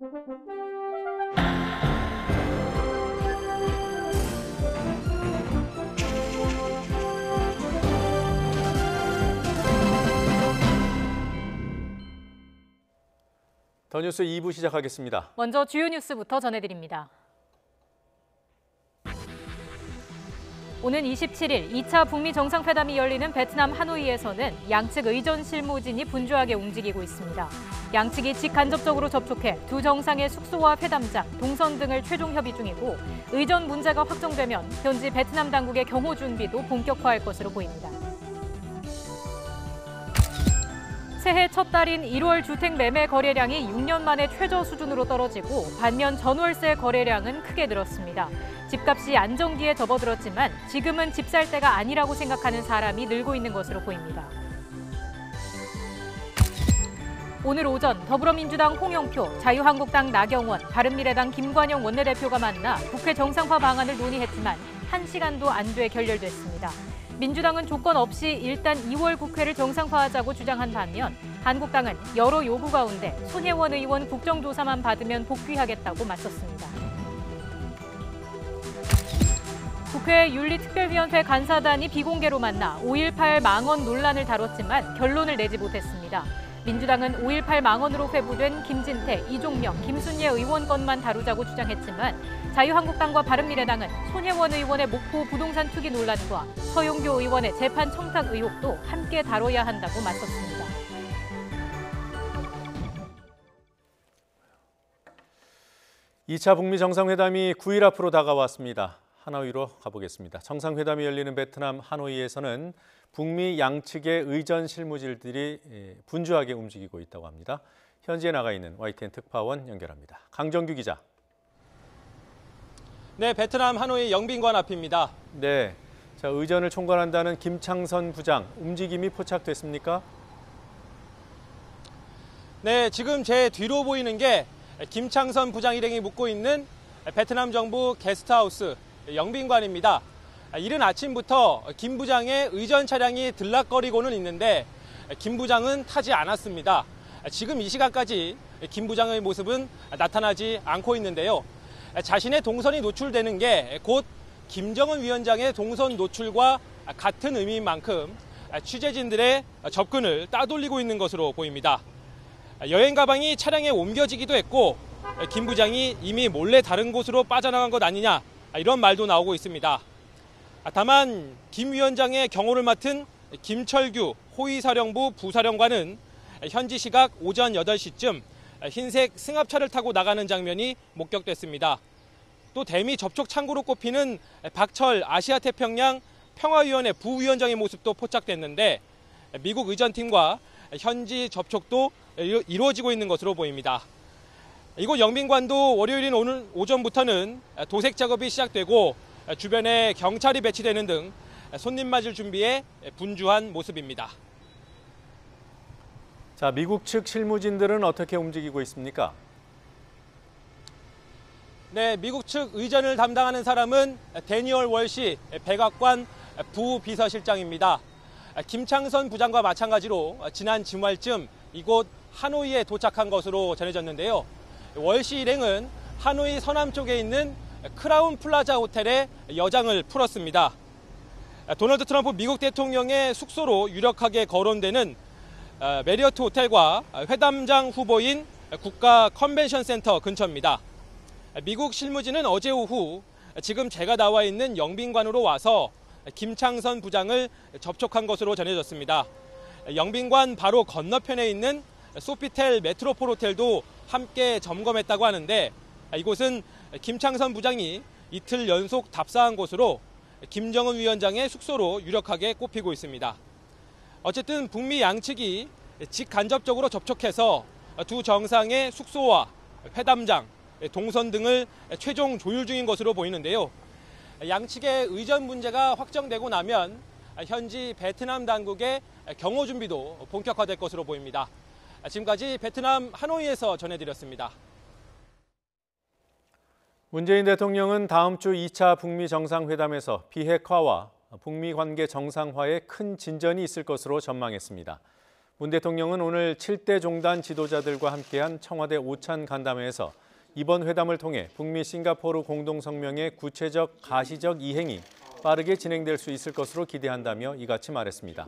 더 뉴스 2부 시작하겠습니다. 먼저 주요 뉴스부터 전해드립니다. 오는 27일 2차 북미 정상회담이 열리는 베트남 하노이에서는 양측 의전 실무진이 분주하게 움직이고 있습니다. 양측이 직간접적으로 접촉해 두 정상의 숙소와 회담장, 동선 등을 최종 협의 중이고 의전 문제가 확정되면 현지 베트남 당국의 경호 준비도 본격화할 것으로 보입니다. 새해 첫 달인 1월 주택 매매 거래량이 6년 만에 최저 수준으로 떨어지고 반면 전월세 거래량은 크게 늘었습니다. 집값이 안정기에 접어들었지만 지금은 집 살 때가 아니라고 생각하는 사람이 늘고 있는 것으로 보입니다. 오늘 오전 더불어민주당 홍영표, 자유한국당 나경원, 바른미래당 김관영 원내대표가 만나 국회 정상화 방안을 논의했지만 1시간도 안 돼 결렬됐습니다. 민주당은 조건 없이 일단 2월 국회를 정상화하자고 주장한 반면 한국당은 여러 요구 가운데 손혜원 의원 국정조사만 받으면 복귀하겠다고 맞섰습니다. 국회 윤리특별위원회 간사단이 비공개로 만나 5.18 망언 논란을 다뤘지만 결론을 내지 못했습니다. 민주당은 5.18 망언으로 회부된 김진태, 이종명, 김순예 의원 건만 다루자고 주장했지만 자유한국당과 바른미래당은 손혜원 의원의 목포 부동산 투기 논란과 서용교 의원의 재판 청탁 의혹도 함께 다뤄야 한다고 맞섰습니다. (2차) 북미 정상회담이 9일 앞으로 다가왔습니다. 하노이로 가보겠습니다. 정상회담이 열리는 베트남 하노이에서는 북미 양측의 의전 실무진들이 분주하게 움직이고 있다고 합니다. 현지에 나가 있는 YTN 특파원 연결합니다. 강정규 기자. 네, 베트남 하노이 영빈관 앞입니다. 네, 자, 의전을 총괄한다는 김창선 부장, 움직임이 포착됐습니까? 네, 지금 제 뒤로 보이는 게 김창선 부장 일행이 묵고 있는 베트남 정부 게스트하우스 영빈관입니다. 이른 아침부터 김 부장의 의전 차량이 들락거리고는 있는데 김 부장은 타지 않았습니다. 지금 이 시간까지 김 부장의 모습은 나타나지 않고 있는데요. 자신의 동선이 노출되는 게 곧 김정은 위원장의 동선 노출과 같은 의미인 만큼 취재진들의 접근을 따돌리고 있는 것으로 보입니다. 여행 가방이 차량에 옮겨지기도 했고 김 부장이 이미 몰래 다른 곳으로 빠져나간 것 아니냐 이런 말도 나오고 있습니다. 다만 김 위원장의 경호를 맡은 김철규 호위사령부 부사령관은 현지 시각 오전 8시쯤 흰색 승합차를 타고 나가는 장면이 목격됐습니다. 또 대미 접촉 창구로 꼽히는 박철 아시아태평양 평화위원회 부위원장의 모습도 포착됐는데 미국 의전팀과 현지 접촉도 이루어지고 있는 것으로 보입니다. 이곳 영빈관도 월요일인 오늘 오전부터는 도색 작업이 시작되고 주변에 경찰이 배치되는 등 손님 맞을 준비에 분주한 모습입니다. 자, 미국 측 실무진들은 어떻게 움직이고 있습니까? 네, 미국 측 의전을 담당하는 사람은 데니얼 월시 백악관 부비서실장입니다. 김창선 부장과 마찬가지로 지난 주말쯤 이곳 하노이에 도착한 것으로 전해졌는데요. 월시 일행은 하노이 서남쪽에 있는 크라운 플라자 호텔에 여장을 풀었습니다. 도널드 트럼프 미국 대통령의 숙소로 유력하게 거론되는 메리어트 호텔과 회담장 후보인 국가 컨벤션 센터 근처입니다. 미국 실무진은 어제 오후 지금 제가 나와 있는 영빈관으로 와서 김창선 부장을 접촉한 것으로 전해졌습니다. 영빈관 바로 건너편에 있는 소피텔 메트로폴 호텔도 함께 점검했다고 하는데 이곳은 김창선 부장이 이틀 연속 답사한 곳으로 김정은 위원장의 숙소로 유력하게 꼽히고 있습니다. 어쨌든 북미 양측이 직간접적으로 접촉해서 두 정상의 숙소와 회담장, 동선 등을 최종 조율 중인 것으로 보이는데요. 양측의 의전 문제가 확정되고 나면 현지 베트남 당국의 경호 준비도 본격화될 것으로 보입니다. 지금까지 베트남 하노이에서 전해드렸습니다. 문재인 대통령은 다음 주 2차 북미 정상회담에서 비핵화와 북미 관계 정상화에 큰 진전이 있을 것으로 전망했습니다. 문 대통령은 오늘 7대 종단 지도자들과 함께한 청와대 오찬 간담회에서 이번 회담을 통해 북미 싱가포르 공동성명의 구체적 가시적 이행이 빠르게 진행될 수 있을 것으로 기대한다며 이같이 말했습니다.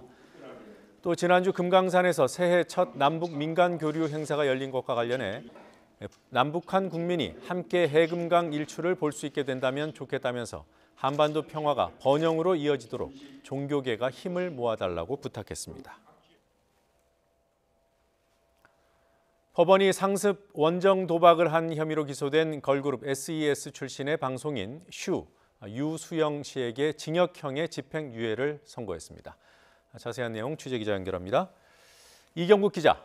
또 지난주 금강산에서 새해 첫 남북 민간 교류 행사가 열린 것과 관련해 남북한 국민이 함께 해금강 일출을 볼 수 있게 된다면 좋겠다면서 한반도 평화가 번영으로 이어지도록 종교계가 힘을 모아달라고 부탁했습니다. 법원이 상습 원정 도박을 한 혐의로 기소된 걸그룹 SES 출신의 방송인 유수영 씨에게 징역형의 집행유예를 선고했습니다. 자세한 내용 취재기자 연결합니다. 이경국 기자.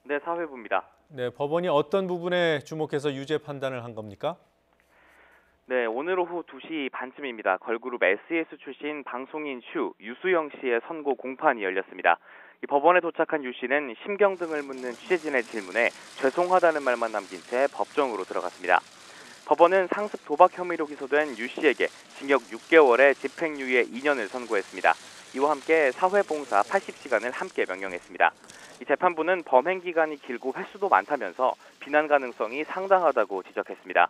네, 사회부입니다. 네, 법원이 어떤 부분에 주목해서 유죄 판단을 한 겁니까? 네, 오늘 오후 2시 반쯤입니다. 걸그룹 SES 출신 방송인 유수영 씨의 선고 공판이 열렸습니다. 이 법원에 도착한 유 씨는 심경 등을 묻는 취재진의 질문에 죄송하다는 말만 남긴 채 법정으로 들어갔습니다. 법원은 상습 도박 혐의로 기소된 유 씨에게 징역 6개월에 집행유예 2년을 선고했습니다. 이와 함께 사회봉사 80시간을 함께 명령했습니다. 이 재판부는 범행 기간이 길고 횟수도 많다면서 비난 가능성이 상당하다고 지적했습니다.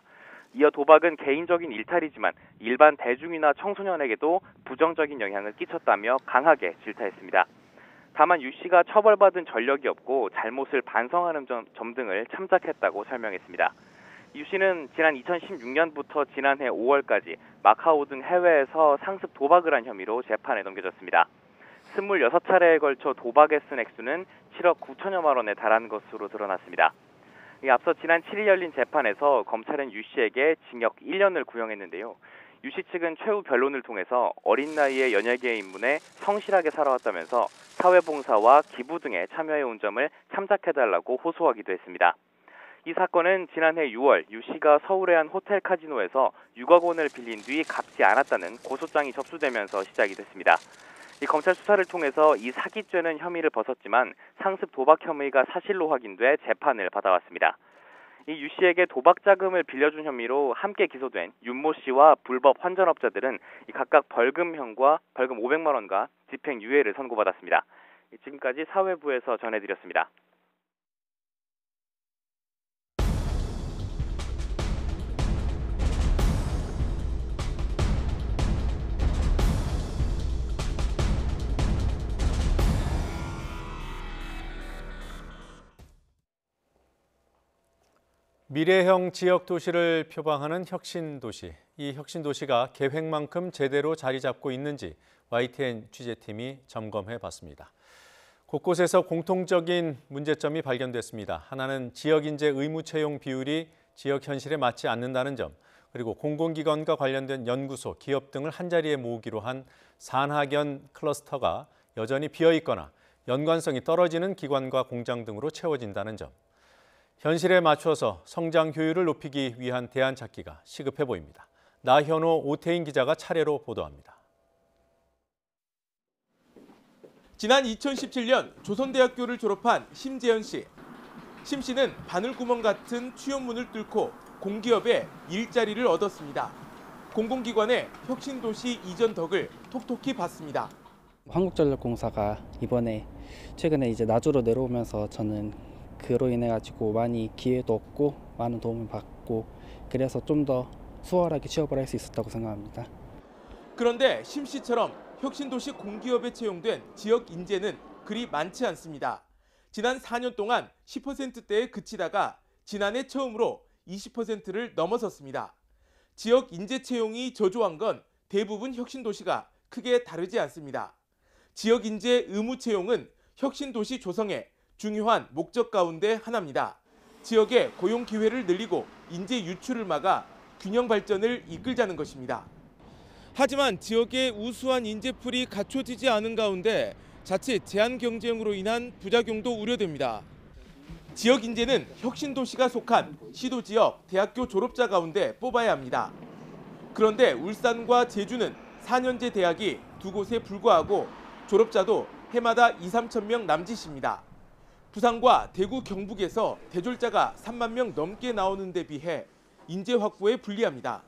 이어 도박은 개인적인 일탈이지만 일반 대중이나 청소년에게도 부정적인 영향을 끼쳤다며 강하게 질타했습니다. 다만 유 씨가 처벌받은 전력이 없고 잘못을 반성하는 점 등을 참작했다고 설명했습니다. 유 씨는 지난 2016년부터 지난해 5월까지 마카오 등 해외에서 상습 도박을 한 혐의로 재판에 넘겨졌습니다. 26차례에 걸쳐 도박에 쓴 액수는 7억 9천여만 원에 달하는 것으로 드러났습니다. 앞서 지난 7일 열린 재판에서 검찰은 유 씨에게 징역 1년을 구형했는데요. 유 씨 측은 최후 변론을 통해서 어린 나이에 연예계에 입문해 성실하게 살아왔다면서 사회봉사와 기부 등에 참여해온 점을 참작해달라고 호소하기도 했습니다. 이 사건은 지난해 6월 유 씨가 서울의 한 호텔 카지노에서 6억 원을 빌린 뒤 갚지 않았다는 고소장이 접수되면서 시작이 됐습니다. 이 검찰 수사를 통해서 이 사기죄는 혐의를 벗었지만 상습 도박 혐의가 사실로 확인돼 재판을 받아왔습니다. 이 유 씨에게 도박 자금을 빌려준 혐의로 함께 기소된 윤모 씨와 불법 환전업자들은 각각 벌금형과 벌금 500만 원과 집행유예를 선고받았습니다. 지금까지 사회부에서 전해드렸습니다. 미래형 지역도시를 표방하는 혁신도시. 이 혁신도시가 계획만큼 제대로 자리 잡고 있는지 YTN 취재팀이 점검해 봤습니다. 곳곳에서 공통적인 문제점이 발견됐습니다. 하나는 지역인재 의무 채용 비율이 지역 현실에 맞지 않는다는 점, 그리고 공공기관과 관련된 연구소, 기업 등을 한자리에 모으기로 한 산학연 클러스터가 여전히 비어있거나 연관성이 떨어지는 기관과 공장 등으로 채워진다는 점. 현실에 맞춰서 성장 효율을 높이기 위한 대안 찾기가 시급해 보입니다. 나현호, 오태인 기자가 차례로 보도합니다. 지난 2017년 조선대학교를 졸업한 심재현 씨. 심 씨는 바늘구멍 같은 취업문을 뚫고 공기업에 일자리를 얻었습니다. 공공기관의 혁신도시 이전 덕을 톡톡히 봤습니다. 한국전력공사가 이번에 최근에 이제 나주로 내려오면서 저는 그로 인해 가지고 많이 기회도 얻고 많은 도움을 받고 그래서 좀 더 수월하게 취업을 할 수 있었다고 생각합니다. 그런데 심 씨처럼 혁신도시 공기업에 채용된 지역 인재는 그리 많지 않습니다. 지난 4년 동안 10%대에 그치다가 지난해 처음으로 20%를 넘어섰습니다. 지역 인재 채용이 저조한 건 대부분 혁신도시가 크게 다르지 않습니다. 지역 인재 의무 채용은 혁신도시 조성에 중요한 목적 가운데 하나입니다. 지역의 고용 기회를 늘리고 인재 유출을 막아 균형 발전을 이끌자는 것입니다. 하지만 지역의 우수한 인재풀이 갖춰지지 않은 가운데 자칫 제한 경쟁으로 인한 부작용도 우려됩니다. 지역 인재는 혁신도시가 속한 시도지역 대학교 졸업자 가운데 뽑아야 합니다. 그런데 울산과 제주는 4년제 대학이 두 곳에 불과하고 졸업자도 해마다 2, 3천 명 남짓입니다. 부산과 대구, 경북에서 대졸자가 3만 명 넘게 나오는 데 비해 인재 확보에 불리합니다.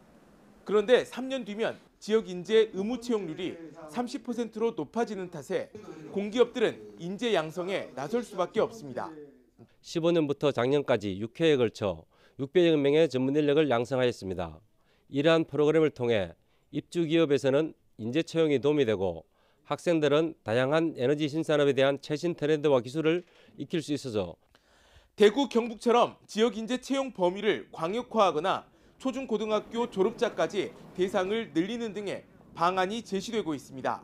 그런데 3년 뒤면 지역 인재 의무 채용률이 30%로 높아지는 탓에 공기업들은 인재 양성에 나설 수밖에 없습니다. 15년부터 작년까지 6회에 걸쳐 600여 명의 전문 인력을 양성하였습니다. 이러한 프로그램을 통해 입주 기업에서는 인재 채용에 도움이 되고 학생들은 다양한 에너지 신산업에 대한 최신 트렌드와 기술을 익힐 수 있어서 대구, 경북처럼 지역 인재 채용 범위를 광역화하거나 초중고등학교 졸업자까지 대상을 늘리는 등의 방안이 제시되고 있습니다.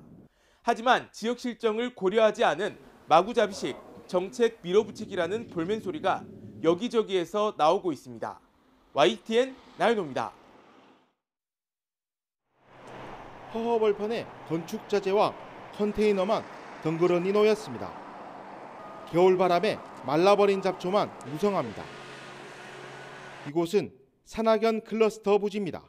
하지만 지역 실정을 고려하지 않은 마구잡이식 정책 밀어붙이기라는 볼멘 소리가 여기저기에서 나오고 있습니다. YTN 나윤호입니다. 허허벌판에 건축자재와 컨테이너만 덩그러니 놓였습니다. 겨울바람에 말라버린 잡초만 무성합니다. 이곳은 산학연 클러스터 부지입니다.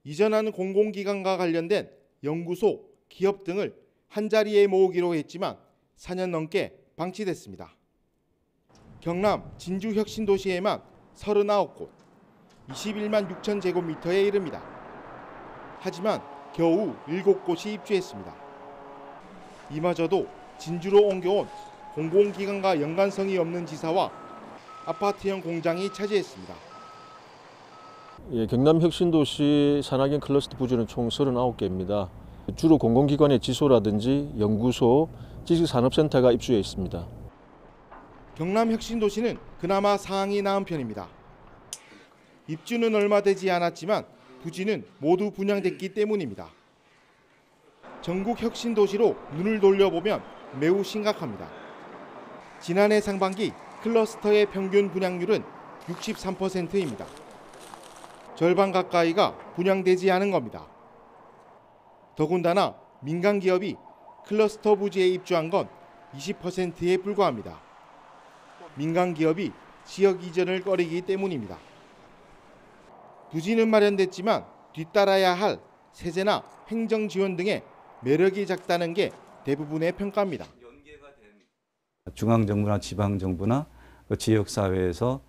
이전하는 공공기관과 관련된 연구소, 기업 등을 한자리에 모으기로 했지만 4년 넘게 방치됐습니다. 경남 진주혁신도시에만 39곳, 21만 6천 제곱미터에 이릅니다. 하지만 겨우 7곳이 입주했습니다. 이마저도 진주로 옮겨온 공공기관과 연관성이 없는 지사와 아파트형 공장이 차지했습니다. 경남 혁신도시 산학연 클러스터 부지는 총 39개입니다. 주로 공공기관의 지소라든지 연구소, 지식산업센터가 입주해 있습니다. 경남 혁신도시는 그나마 상황이 나은 편입니다. 입주는 얼마 되지 않았지만 부지는 모두 분양됐기 때문입니다. 전국 혁신도시로 눈을 돌려보면 매우 심각합니다. 지난해 상반기 클러스터의 평균 분양률은 63%입니다. 절반 가까이가 분양되지 않은 겁니다. 더군다나 민간 기업이 클러스터 부지에 입주한 건 20%에 불과합니다. 민간 기업이 지역 이전을 꺼리기 때문입니다. 부지는 마련됐지만 뒤따라야 할 세제나 행정 지원 등의 매력이 작다는 게 대부분의 평가입니다. 중앙정부나 지방정부나 지역사회에서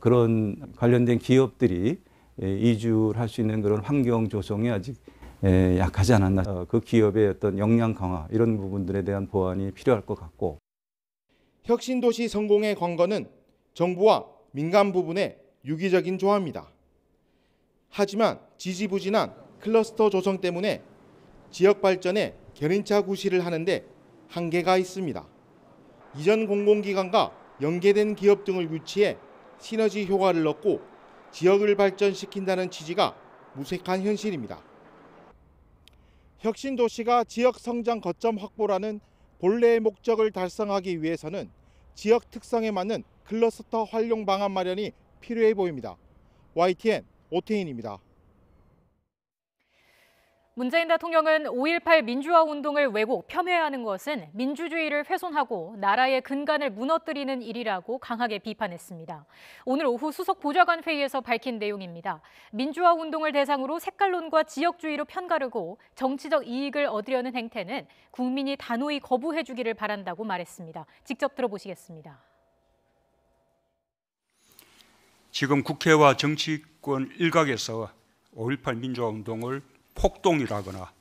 그런 관련된 기업들이 이주를 할 수 있는 그런 환경 조성이 아직 약하지 않았나. 그 기업의 어떤 역량 강화 이런 부분들에 대한 보완이 필요할 것 같고. 혁신도시 성공의 관건은 정부와 민간 부분의 유기적인 조화입니다. 하지만 지지부진한 클러스터 조성 때문에 지역 발전에 견인차 구실을 하는데 한계가 있습니다. 이전 공공기관과 연계된 기업 등을 유치해 시너지 효과를 얻고 지역을 발전시킨다는 취지가 무색한 현실입니다. 혁신도시가 지역 성장 거점 확보라는 본래의 목적을 달성하기 위해서는 지역 특성에 맞는 클러스터 활용 방안 마련이 필요해 보입니다. YTN 오태인입니다. 문재인 대통령은 5.18 민주화 운동을 왜곡, 폄훼하는 것은 민주주의를 훼손하고 나라의 근간을 무너뜨리는 일이라고 강하게 비판했습니다. 오늘 오후 수석 보좌관 회의에서 밝힌 내용입니다. 민주화 운동을 대상으로 색깔론과 지역주의로 편가르고 정치적 이익을 얻으려는 행태는 국민이 단호히 거부해 주기를 바란다고 말했습니다. 직접 들어보시겠습니다. 지금 국회와 정치권 일각에서 5.18 민주화 운동을 폭동이라거나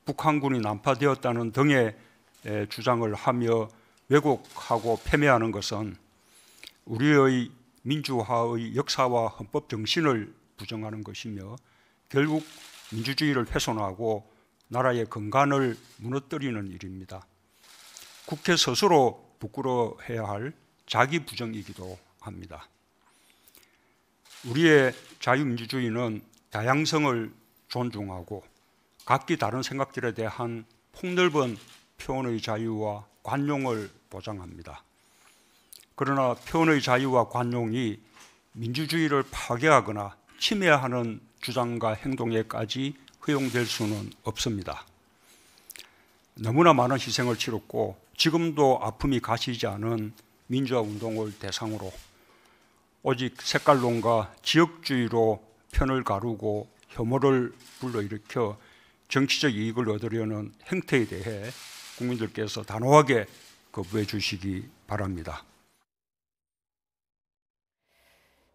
북한군이 난파되었다는 등의 주장을 하며 왜곡하고 폄훼하는 것은 우리의 민주화의 역사와 헌법 정신을 부정하는 것이며 결국 민주주의를 훼손하고 나라의 근간을 무너뜨리는 일입니다. 국회 스스로 부끄러워해야 할 자기 부정이기도 합니다. 우리의 자유민주주의는 다양성을 존중하고 각기 다른 생각들에 대한 폭넓은 표현의 자유와 관용을 보장합니다. 그러나 표현의 자유와 관용이 민주주의를 파괴하거나 침해하는 주장과 행동에까지 허용될 수는 없습니다. 너무나 많은 희생을 치렀고 지금도 아픔이 가시지 않은 민주화 운동을 대상으로 오직 색깔론과 지역주의로 편을 가르고 혐오를 불러일으켜 정치적 이익을 얻으려는 행태에 대해 국민들께서 단호하게 거부해 주시기 바랍니다.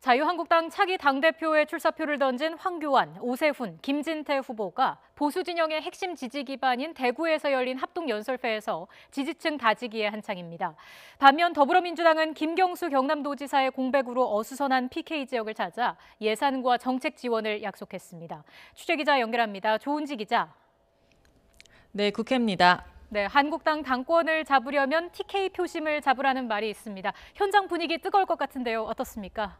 자유한국당 차기 당대표에 출사표를 던진 황교안, 오세훈, 김진태 후보가 보수 진영의 핵심 지지 기반인 대구에서 열린 합동연설회에서 지지층 다지기에 한창입니다. 반면 더불어민주당은 김경수 경남도지사의 공백으로 어수선한 PK 지역을 찾아 예산과 정책 지원을 약속했습니다. 취재기자 연결합니다. 조은지 기자. 네, 국회입니다. 네, 한국당 당권을 잡으려면 TK 표심을 잡으라는 말이 있습니다. 현장 분위기 뜨거울 것 같은데요. 어떻습니까?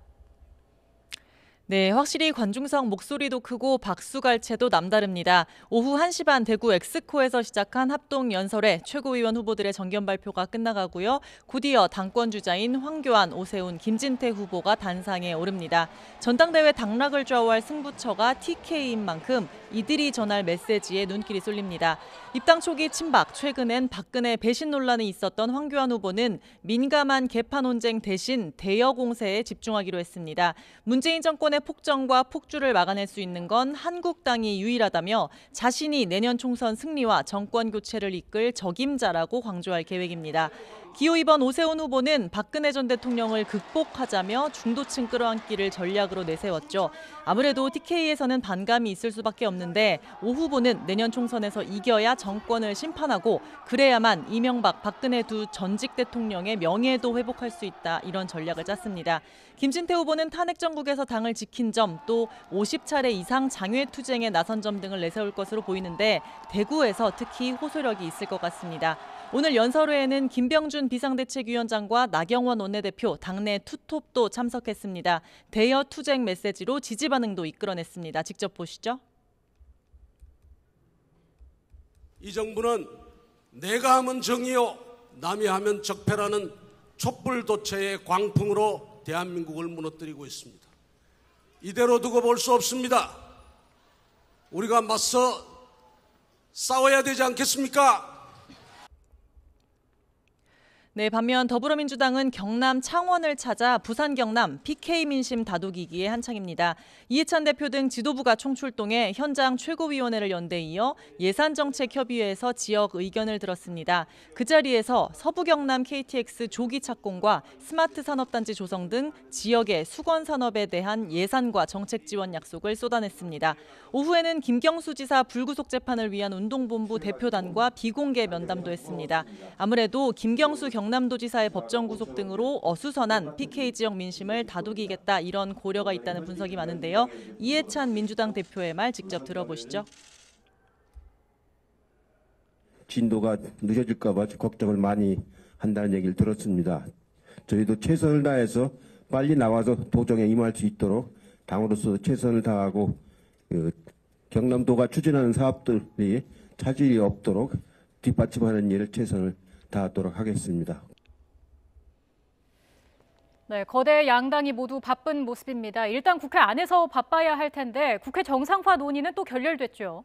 네, 확실히 관중석 목소리도 크고 박수갈채도 남다릅니다. 오후 1시 반 대구 엑스코에서 시작한 합동연설회 최고위원 후보들의 정견 발표가 끝나가고요. 곧이어 당권 주자인 황교안, 오세훈, 김진태 후보가 단상에 오릅니다. 전당대회 당락을 좌우할 승부처가 TK인 만큼 이들이 전할 메시지에 눈길이 쏠립니다. 입당 초기 친박, 최근엔 박근혜 배신 논란이 있었던 황교안 후보는 민감한 개파 논쟁 대신 대여 공세에 집중하기로 했습니다. 문재인 정권의 폭정과 폭주를 막아낼 수 있는 건 한국당이 유일하다며 자신이 내년 총선 승리와 정권 교체를 이끌 적임자라고 강조할 계획입니다. 기호 2번 오세훈 후보는 박근혜 전 대통령을 극복하자며 중도층 끌어안기를 전략으로 내세웠죠. 아무래도 TK에서는 반감이 있을 수밖에 없는데 오 후보는 내년 총선에서 이겨야 정권을 심판하고 그래야만 이명박, 박근혜 두 전직 대통령의 명예도 회복할 수 있다. 이런 전략을 짰습니다. 김진태 후보는 탄핵 정국에서 당을 지킨 점, 또 50차례 이상 장외투쟁에 나선 점 등을 내세울 것으로 보이는데 대구에서 특히 호소력이 있을 것 같습니다. 오늘 연설회에는 김병준 비상대책위원장과 나경원 원내대표, 당내 투톱도 참석했습니다. 대여 투쟁 메시지로 지지 반응도 이끌어냈습니다. 직접 보시죠. 이 정부는 내가 하면 정의요, 남이 하면 적폐라는 촛불도체의 광풍으로 대한민국을 무너뜨리고 있습니다. 이대로 두고 볼 수 없습니다. 우리가 맞서 싸워야 되지 않겠습니까? 네, 반면 더불어민주당은 경남 창원을 찾아 부산 경남 PK 민심 다독이기에 한창입니다. 이해찬 대표 등 지도부가 총출동해 현장 최고위원회를 연 데 이어 예산정책협의회에서 지역 의견을 들었습니다. 그 자리에서 서부 경남 KTX 조기 착공과 스마트 산업단지 조성 등 지역의 수건 산업에 대한 예산과 정책 지원 약속을 쏟아냈습니다. 오후에는 김경수 지사 불구속 재판을 위한 운동본부 대표단과 비공개 면담도 했습니다. 아무래도 김경수 경남도지사의 법정 구속 등으로 어수선한 PK 지역 민심을 다독이겠다 이런 고려가 있다는 분석이 많은데요. 이해찬 민주당 대표의 말 직접 들어보시죠. 진도가 늦어질까 봐 걱정을 많이 한다는 얘기를 들었습니다. 저희도 최선을 다해서 빨리 나와서 도정에 임할 수 있도록 당으로서 최선을 다하고 경남도가 추진하는 사업들이 차질이 없도록 뒷받침하는 일을 최선을 다하도록 하겠습니다. 네, 거대 양당이 모두 바쁜 모습입니다. 일단 국회 안에서 바빠야 할 텐데 국회 정상화 논의는 또 결렬됐죠.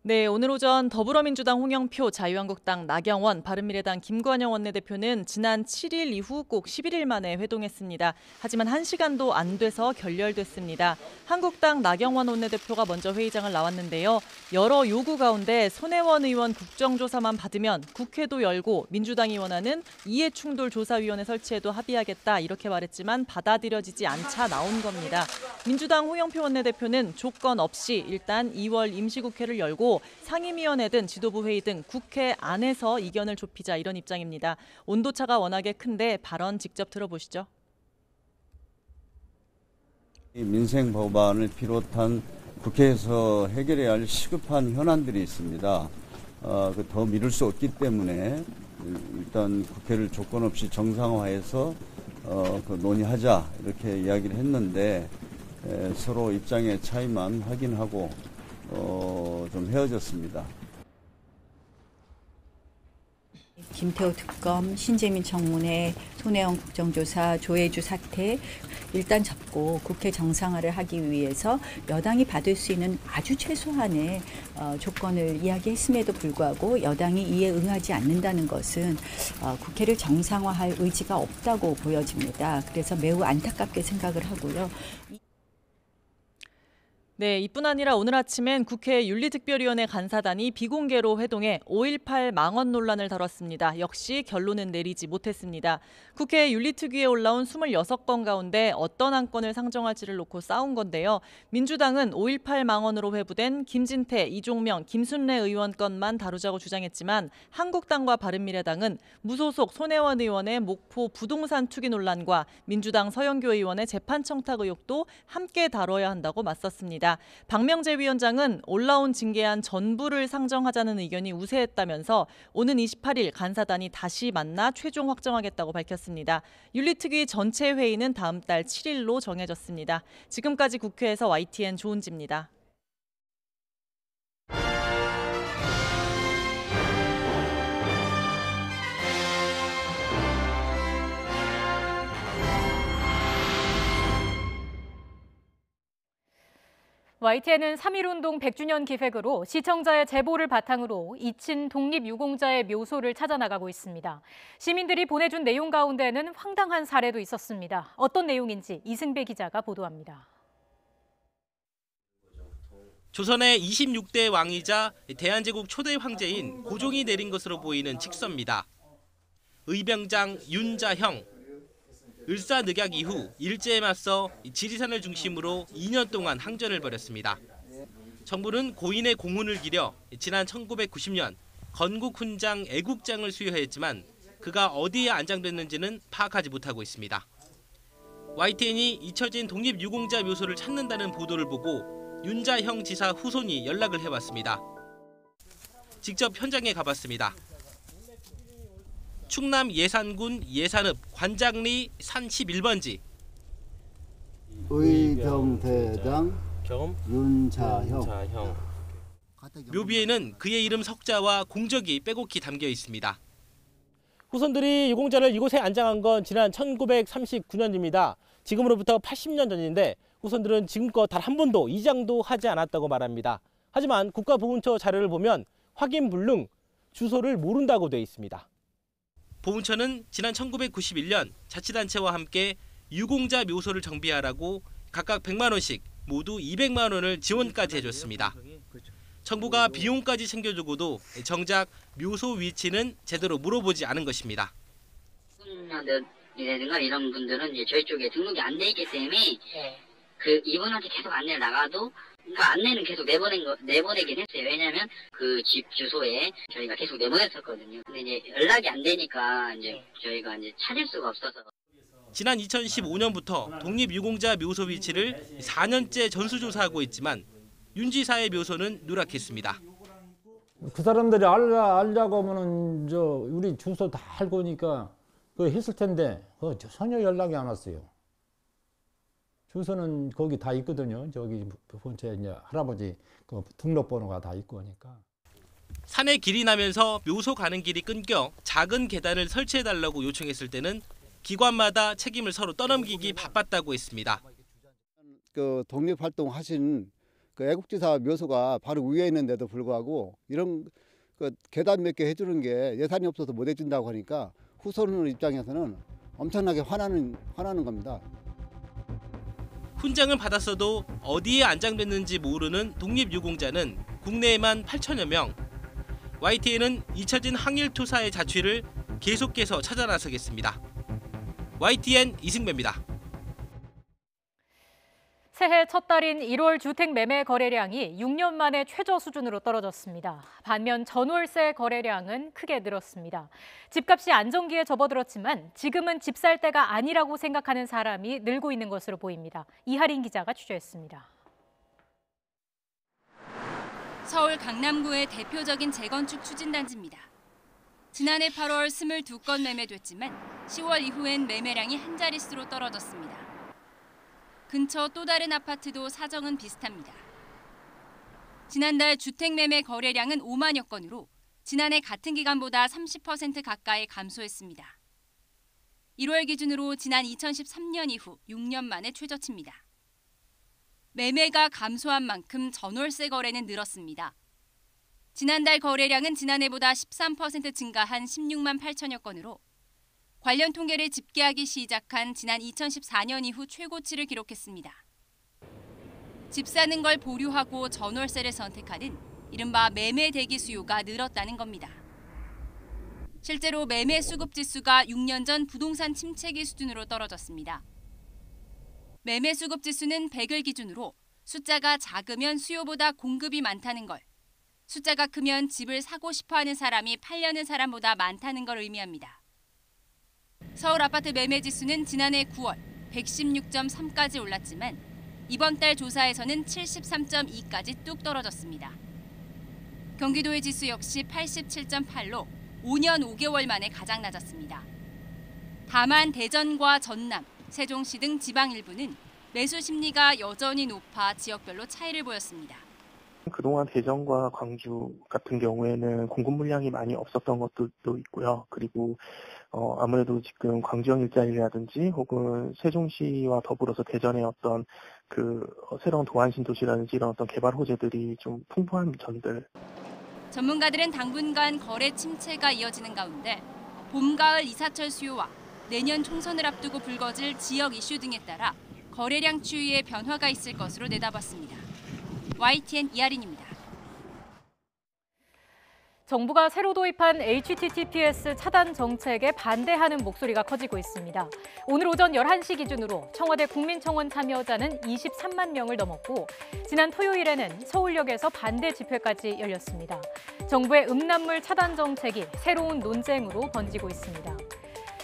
네, 오늘 오전 더불어민주당 홍영표, 자유한국당 나경원, 바른미래당 김관영 원내대표는 지난 7일 이후 꼭 11일 만에 회동했습니다. 하지만 1시간도 안 돼서 결렬됐습니다. 한국당 나경원 원내대표가 먼저 회의장을 나왔는데요. 여러 요구 가운데 손혜원 의원 국정조사만 받으면 국회도 열고 민주당이 원하는 이해충돌조사위원회 설치에도 합의하겠다 이렇게 말했지만 받아들여지지 않자 나온 겁니다. 민주당 홍영표 원내대표는 조건 없이 일단 2월 임시국회를 열고 상임위원회든 지도부 회의 등 국회 안에서 이견을 좁히자 이런 입장입니다. 온도차가 워낙에 큰데 발언 직접 들어보시죠. 민생 법안을 비롯한 국회에서 해결해야 할 시급한 현안들이 있습니다. 더 미룰 수 없기 때문에 일단 국회를 조건 없이 정상화해서 논의하자 이렇게 이야기를 했는데 서로 입장의 차이만 확인하고 좀 헤어졌습니다. 김태호 특검, 신재민 청문회, 손혜원 국정조사, 조혜주 사태 일단 접고 국회 정상화를 하기 위해서 여당이 받을 수 있는 아주 최소한의 조건을 이야기했음에도 불구하고 여당이 이에 응하지 않는다는 것은 국회를 정상화할 의지가 없다고 보여집니다. 그래서 매우 안타깝게 생각을 하고요. 네, 이뿐 아니라 오늘 아침엔 국회 윤리특별위원회 간사단이 비공개로 회동해 5.18 망언 논란을 다뤘습니다. 역시 결론은 내리지 못했습니다. 국회 윤리특위에 올라온 26건 가운데 어떤 한 건을 상정할지를 놓고 싸운 건데요. 민주당은 5.18 망언으로 회부된 김진태, 이종명, 김순례 의원 건만 다루자고 주장했지만 한국당과 바른미래당은 무소속 손혜원 의원의 목포 부동산 투기 논란과 민주당 서영교 의원의 재판 청탁 의혹도 함께 다뤄야 한다고 맞섰습니다. 박명재 위원장은 올라온 징계안 전부를 상정하자는 의견이 우세했다면서 오는 28일 간사단이 다시 만나 최종 확정하겠다고 밝혔습니다. 윤리특위 전체 회의는 다음 달 7일로 정해졌습니다. 지금까지 국회에서 YTN 조은지입니다. YTN은 3.1운동 100주년 기획으로 시청자의 제보를 바탕으로 잊힌 독립유공자의 묘소를 찾아나가고 있습니다. 시민들이 보내준 내용 가운데는 황당한 사례도 있었습니다. 어떤 내용인지 이승배 기자가 보도합니다. 조선의 26대 왕이자 대한제국 초대 황제인 고종이 내린 것으로 보이는 직서입니다. 의병장 윤자형, 을사늑약 이후 일제에 맞서 지리산을 중심으로 2년 동안 항전을 벌였습니다. 정부는 고인의 공훈을 기려 지난 1990년 건국훈장 애국장을 수여했지만 그가 어디에 안장됐는지는 파악하지 못하고 있습니다. YTN이 잊혀진 독립유공자 묘소를 찾는다는 보도를 보고 윤자형 지사 후손이 연락을 해왔습니다. 직접 현장에 가봤습니다. 충남 예산군 예산읍 관장리 산 11번지. 의병대장 윤자형. 묘비에는 그의 이름 석자와 공적이 빼곡히 담겨 있습니다. 후손들이 유공자를 이곳에 안장한 건 지난 1939년입니다. 지금으로부터 80년 전인데 후손들은 지금껏 단 한 번도 이장도 하지 않았다고 말합니다. 하지만 국가보훈처 자료를 보면 확인 불능, 주소를 모른다고 돼 있습니다. 보훈처는 지난 1991년 자치단체와 함께 유공자 묘소를 정비하라고 각각 100만 원씩 모두 200만 원을 지원까지 해줬습니다. 정부가 비용까지 챙겨주고도 정작 묘소 위치는 제대로 물어보지 않은 것입니다. 이라든가 이런 분들은 이제 저희 쪽에 등록이 안 돼 있기 때문에 이분한테 계속 안내를 나가도 안내는 계속 내보내긴 했어요. 왜냐하면 그 집 주소에 저희가 계속 내보냈었거든요. 근데 이제 연락이 안 되니까 이제 저희가 이제 찾을 수가 없어서. 지난 2015년부터 독립유공자 묘소 위치를 4년째 전수조사하고 있지만 윤 지사의 묘소는 누락했습니다. 그 사람들이 알자고 하면은 우리 주소 다 알고 오니까 그거 했을 텐데 전혀 연락이 안 왔어요. 주소는 거기 다 있거든요. 저기 본체 이제 할아버지 그 등록번호가 다 있고 하니까. 산에 길이 나면서 묘소 가는 길이 끊겨 작은 계단을 설치해달라고 요청했을 때는 기관마다 책임을 서로 떠넘기기 바빴다고 했습니다. 그 독립활동 하신 그 애국지사 묘소가 바로 위에 있는데도 불구하고 이런 그 계단 몇 개 해주는 게 예산이 없어서 못 해준다고 하니까 후손 입장에서는 엄청나게 화나는 겁니다. 훈장을 받았어도 어디에 안장됐는지 모르는 독립유공자는 국내에만 8천여 명. YTN은 잊혀진 항일투사의 자취를 계속해서 찾아 나서겠습니다. YTN 이승배입니다. 새해 첫 달인 1월 주택 매매 거래량이 6년 만에 최저 수준으로 떨어졌습니다. 반면 전월세 거래량은 크게 늘었습니다. 집값이 안정기에 접어들었지만 지금은 집 살 때가 아니라고 생각하는 사람이 늘고 있는 것으로 보입니다. 이하린 기자가 취재했습니다. 서울 강남구의 대표적인 재건축 추진단지입니다. 지난해 8월 22건 매매됐지만 10월 이후엔 매매량이 한 자릿수로 떨어졌습니다. 근처 또 다른 아파트도 사정은 비슷합니다. 지난달 주택 매매 거래량은 5만여 건으로 지난해 같은 기간보다 30% 가까이 감소했습니다. 1월 기준으로 지난 2013년 이후 6년 만에 최저치입니다. 매매가 감소한 만큼 전월세 거래는 늘었습니다. 지난달 거래량은 지난해보다 13% 증가한 16만 8천여 건으로 관련 통계를 집계하기 시작한 지난 2014년 이후 최고치를 기록했습니다. 집 사는 걸 보류하고 전월세를 선택하는 이른바 매매 대기 수요가 늘었다는 겁니다. 실제로 매매 수급 지수가 6년 전 부동산 침체기 수준으로 떨어졌습니다. 매매 수급 지수는 100을 기준으로 숫자가 작으면 수요보다 공급이 많다는 걸, 숫자가 크면 집을 사고 싶어하는 사람이 팔려는 사람보다 많다는 걸 의미합니다. 서울 아파트 매매 지수는 지난해 9월 116.3까지 올랐지만 이번 달 조사에서는 73.2까지 뚝 떨어졌습니다. 경기도의 지수 역시 87.8로 5년 5개월 만에 가장 낮았습니다. 다만 대전과 전남, 세종시 등 지방 일부는 매수 심리가 여전히 높아 지역별로 차이를 보였습니다. 그동안 대전과 광주 같은 경우에는 공급 물량이 많이 없었던 것도 있고요. 그리고 아무래도 지금 광주형 일자리라든지 혹은 세종시와 더불어서 대전의 어떤 그 새로운 도안신도시라든지 이런 어떤 개발 호재들이 좀 풍부한 점들. 전문가들은 당분간 거래 침체가 이어지는 가운데 봄, 가을 이사철 수요와 내년 총선을 앞두고 불거질 지역 이슈 등에 따라 거래량 추이에 변화가 있을 것으로 내다봤습니다. YTN 이하린입니다. 정부가 새로 도입한 HTTPS 차단 정책에 반대하는 목소리가 커지고 있습니다. 오늘 오전 11시 기준으로 청와대 국민청원 참여자는 23만 명을 넘었고 지난 토요일에는 서울역에서 반대 집회까지 열렸습니다. 정부의 음란물 차단 정책이 새로운 논쟁으로 번지고 있습니다.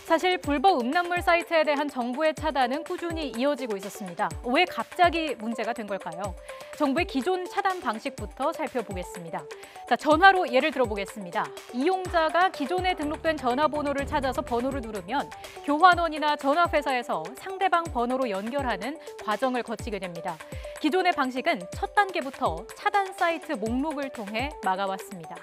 사실 불법 음란물 사이트에 대한 정부의 차단은 꾸준히 이어지고 있었습니다. 왜 갑자기 문제가 된 걸까요? 정부의 기존 차단 방식부터 살펴보겠습니다. 자, 전화로 예를 들어보겠습니다. 이용자가 기존에 등록된 전화번호를 찾아서 번호를 누르면 교환원이나 전화회사에서 상대방 번호로 연결하는 과정을 거치게 됩니다. 기존의 방식은 첫 단계부터 차단 사이트 목록을 통해 막아왔습니다.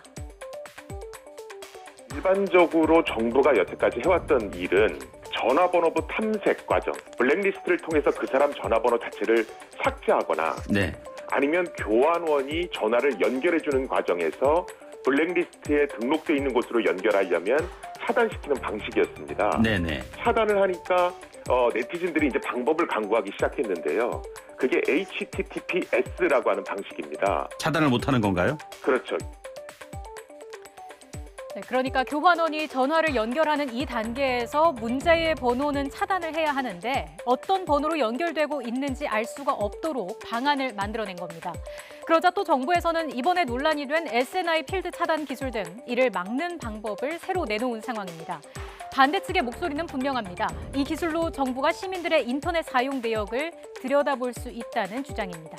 일반적으로 정부가 여태까지 해왔던 일은 전화번호부 탐색 과정, 블랙리스트를 통해서 그 사람 전화번호 자체를 삭제하거나 아니면 교환원이 전화를 연결해주는 과정에서 블랙리스트에 등록돼 있는 곳으로 연결하려면 차단시키는 방식이었습니다. 차단을 하니까 네티즌들이 이제 방법을 강구하기 시작했는데요. 그게 HTTPS라고 하는 방식입니다. 차단을 못하는 건가요? 그렇죠. 네, 그러니까 교환원이 전화를 연결하는 이 단계에서 문제의 번호는 차단을 해야 하는데 어떤 번호로 연결되고 있는지 알 수가 없도록 방안을 만들어낸 겁니다. 그러자 또 정부에서는 이번에 논란이 된 SNI 필드 차단 기술 등 이를 막는 방법을 새로 내놓은 상황입니다. 반대 측의 목소리는 분명합니다. 이 기술로 정부가 시민들의 인터넷 사용 내역을 들여다볼 수 있다는 주장입니다.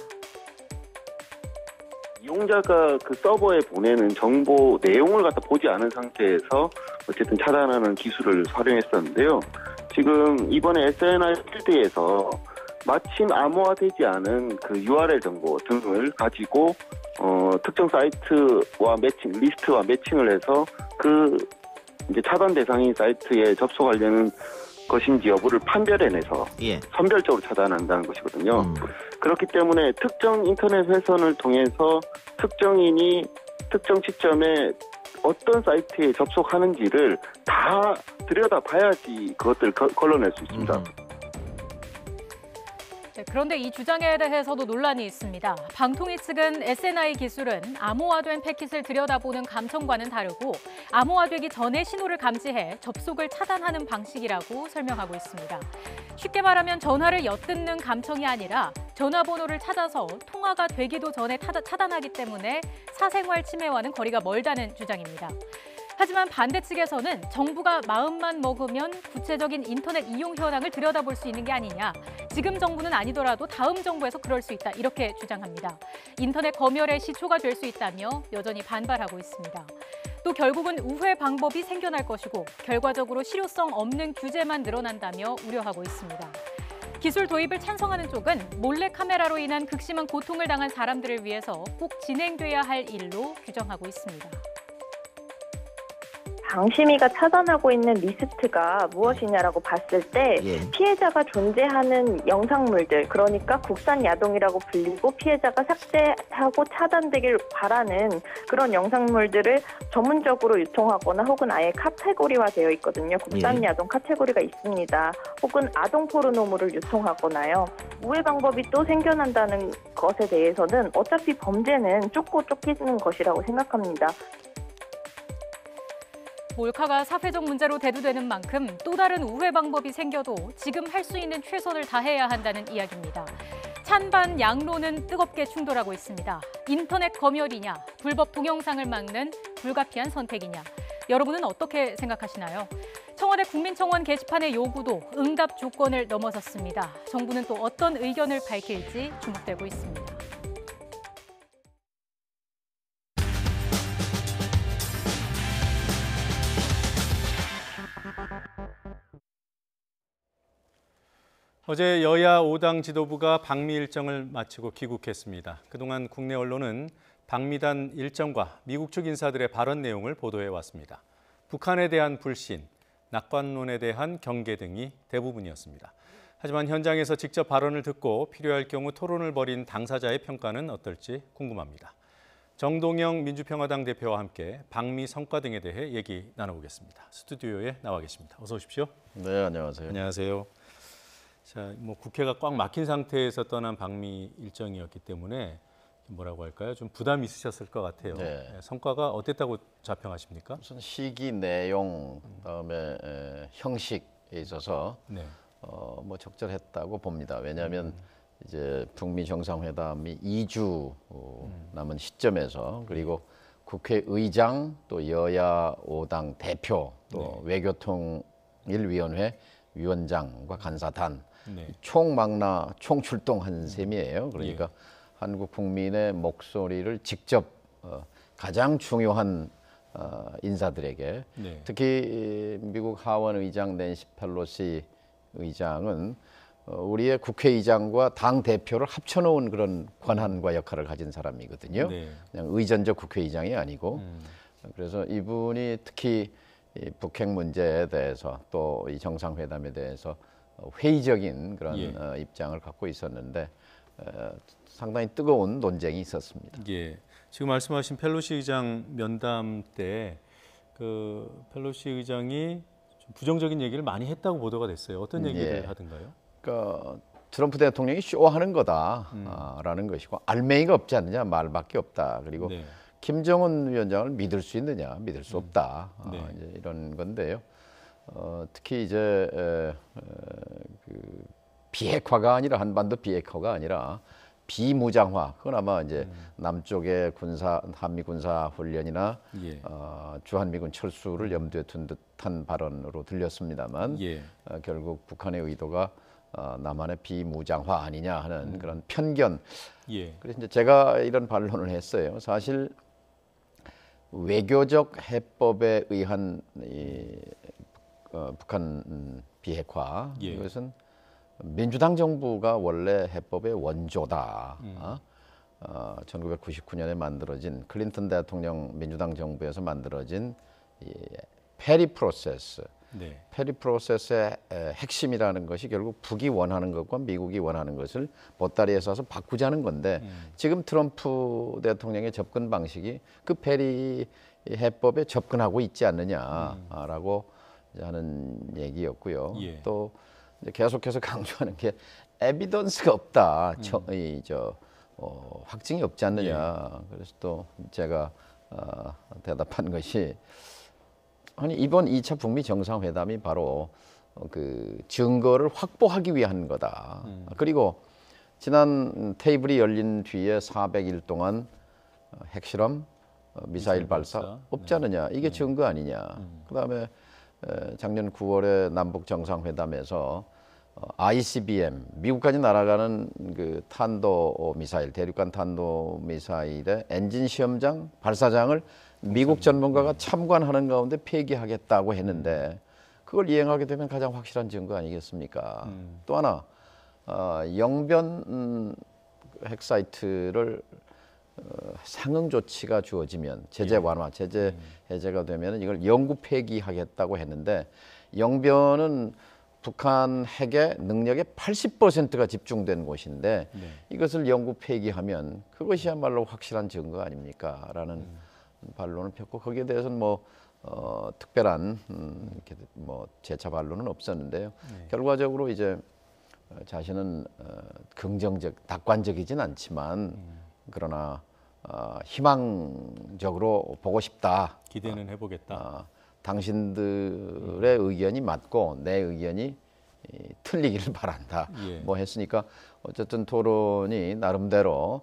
이용자가 그 서버에 보내는 정보 내용을 갖다 보지 않은 상태에서 어쨌든 차단하는 기술을 활용했었는데요. 지금 이번에 SNI 필드에서 마침 암호화되지 않은 그 URL 정보 등을 가지고 특정 사이트와 리스트와 매칭을 해서 그 이제 차단 대상인 사이트에 접속하려는 것인지 여부를 판별해내서 선별적으로 차단한다는 것이거든요. 그렇기 때문에 특정 인터넷 회선을 통해서 특정인이 특정 시점에 어떤 사이트에 접속하는지를 다 들여다봐야지 그것들을 걸러낼 수 있습니다. 네, 그런데 이 주장에 대해서도 논란이 있습니다. 방통위 측은 SNI 기술은 암호화된 패킷을 들여다보는 감청과는 다르고 암호화되기 전에 신호를 감지해 접속을 차단하는 방식이라고 설명하고 있습니다. 쉽게 말하면 전화를 엿듣는 감청이 아니라 전화번호를 찾아서 통화가 되기도 전에 차단하기 때문에 사생활 침해와는 거리가 멀다는 주장입니다. 하지만 반대 측에서는 정부가 마음만 먹으면 구체적인 인터넷 이용 현황을 들여다볼 수 있는 게 아니냐. 지금 정부는 아니더라도 다음 정부에서 그럴 수 있다. 이렇게 주장합니다. 인터넷 검열의 시초가 될 수 있다며 여전히 반발하고 있습니다. 또 결국은 우회 방법이 생겨날 것이고 결과적으로 실효성 없는 규제만 늘어난다며 우려하고 있습니다. 기술 도입을 찬성하는 쪽은 몰래카메라로 인한 극심한 고통을 당한 사람들을 위해서 꼭 진행돼야 할 일로 규정하고 있습니다. 방심위가 차단하고 있는 리스트가 무엇이냐라고 봤을 때 피해자가 존재하는 영상물들, 그러니까 국산 야동이라고 불리고 피해자가 삭제하고 차단되길 바라는 그런 영상물들을 전문적으로 유통하거나 혹은 아예 카테고리화되어 있거든요. 국산 야동 카테고리가 있습니다. 혹은 아동 포르노물을 유통하거나요. 우회 방법이 또 생겨난다는 것에 대해서는 어차피 범죄는 쫓고 쫓기는 것이라고 생각합니다. 몰카가 사회적 문제로 대두되는 만큼 또 다른 우회 방법이 생겨도 지금 할 수 있는 최선을 다해야 한다는 이야기입니다. 찬반 양론은 뜨겁게 충돌하고 있습니다. 인터넷 검열이냐, 불법 동영상을 막는 불가피한 선택이냐. 여러분은 어떻게 생각하시나요? 청와대 국민청원 게시판의 요구도 응답 조건을 넘어섰습니다. 정부는 또 어떤 의견을 밝힐지 주목되고 있습니다. 어제 여야 5당 지도부가 방미 일정을 마치고 귀국했습니다. 그동안 국내 언론은 방미단 일정과 미국 측 인사들의 발언 내용을 보도해 왔습니다. 북한에 대한 불신, 낙관론에 대한 경계 등이 대부분이었습니다. 하지만 현장에서 직접 발언을 듣고 필요할 경우 토론을 벌인 당사자의 평가는 어떨지 궁금합니다. 정동영 민주평화당 대표와 함께 방미 성과 등에 대해 얘기 나눠보겠습니다. 스튜디오에 나와 계십니다. 어서 오십시오. 네, 안녕하세요. 안녕하세요. 자, 국회가 꽉 막힌 상태에서 떠난 방미 일정이었기 때문에 뭐라고 할까요? 좀 부담이 있으셨을 것 같아요. 네. 성과가 어땠다고 자평하십니까? 우선 시기, 내용, 그다음에 형식에 있어서 뭐 적절했다고 봅니다. 왜냐하면 이제 북미 정상회담이 2주 남은 시점에서 그리고 국회의장 또 여야 5당 대표 또 외교통일위원회 위원장과 간사단 총망라 총출동한 셈이에요. 그러니까 한국 국민의 목소리를 직접 가장 중요한 인사들에게 특히 미국 하원 의장 낸시 펠로시 의장은 우리의 국회의장과 당 대표를 합쳐놓은 그런 권한과 역할을 가진 사람이거든요. 그냥 의전적 국회의장이 아니고 그래서 이분이 특히 이 북핵 문제에 대해서 또 이 정상회담에 대해서 회의적인 그런 입장을 갖고 있었는데 상당히 뜨거운 논쟁이 있었습니다. 예, 지금 말씀하신 펠로시 의장 면담 때 그 펠로시 의장이 좀 부정적인 얘기를 많이 했다고 보도가 됐어요. 어떤 얘기를 하던가요? 그러니까 트럼프 대통령이 쇼하는 거다라는 것이고 알맹이가 없지 않느냐 말밖에 없다. 그리고 김정은 위원장을 믿을 수 있느냐 믿을 수 없다. 이제 이런 건데요. 특히 이제 그 비핵화가 아니라 한반도 비핵화가 아니라 비무장화. 그건 아마 이제 남쪽의 한미 군사 훈련이나 주한미군 철수를 염두에 둔 듯한 발언으로 들렸습니다만 결국 북한의 의도가 남한의 비무장화 아니냐 하는 그런 편견. 그래서 이제 제가 이런 반론을 했어요. 사실 외교적 해법에 의한 북한 비핵화 이것은 민주당 정부가 원래 해법의 원조다. 1999년에 만들어진 클린턴 대통령 민주당 정부에서 만들어진 이 페리 프로세스. 페리 프로세스의 핵심이라는 것이 결국 북이 원하는 것과 미국이 원하는 것을 보따리에 싸서 바꾸자는 건데 지금 트럼프 대통령의 접근 방식이 그 페리 해법에 접근하고 있지 않느냐라고 하는 얘기였고요. 또 계속해서 강조하는 게 에비던스가 없다. 확증이 없지 않느냐. 그래서 또 제가 대답한 것이 아니 이번 2차 북미 정상회담이 바로 그 증거를 확보하기 위한 거다. 그리고 지난 테이블이 열린 뒤에 400일 동안 핵실험, 미사일 발사 없지 않느냐. 이게 증거 아니냐. 그다음에 작년 9월에 남북 정상회담에서 ICBM 미국까지 날아가는 그 탄도 미사일, 대륙간 탄도 미사일의 엔진 시험장, 발사장을 미국 전문가가 참관하는 가운데 폐기하겠다고 했는데 그걸 이행하게 되면 가장 확실한 증거 아니겠습니까? 또 하나 영변 핵사이트를 상응 조치가 주어지면 제재 완화, 제재 해제가 되면 이걸 영구 폐기하겠다고 했는데 영변은 북한 핵의 능력의 80%가 집중된 곳인데 이것을 영구 폐기하면 그것이야말로 확실한 증거 아닙니까? 라는 반론을 폈고 거기에 대해서는 뭐 특별한 이렇게 뭐 재차 반론은 없었는데요. 결과적으로 이제 자신은 긍정적, 낙관적이진 않지만 그러나 희망적으로 보고 싶다. 기대는 해보겠다. 당신들의 의견이 맞고 내 의견이 틀리기를 바란다. 뭐 했으니까 어쨌든 토론이 나름대로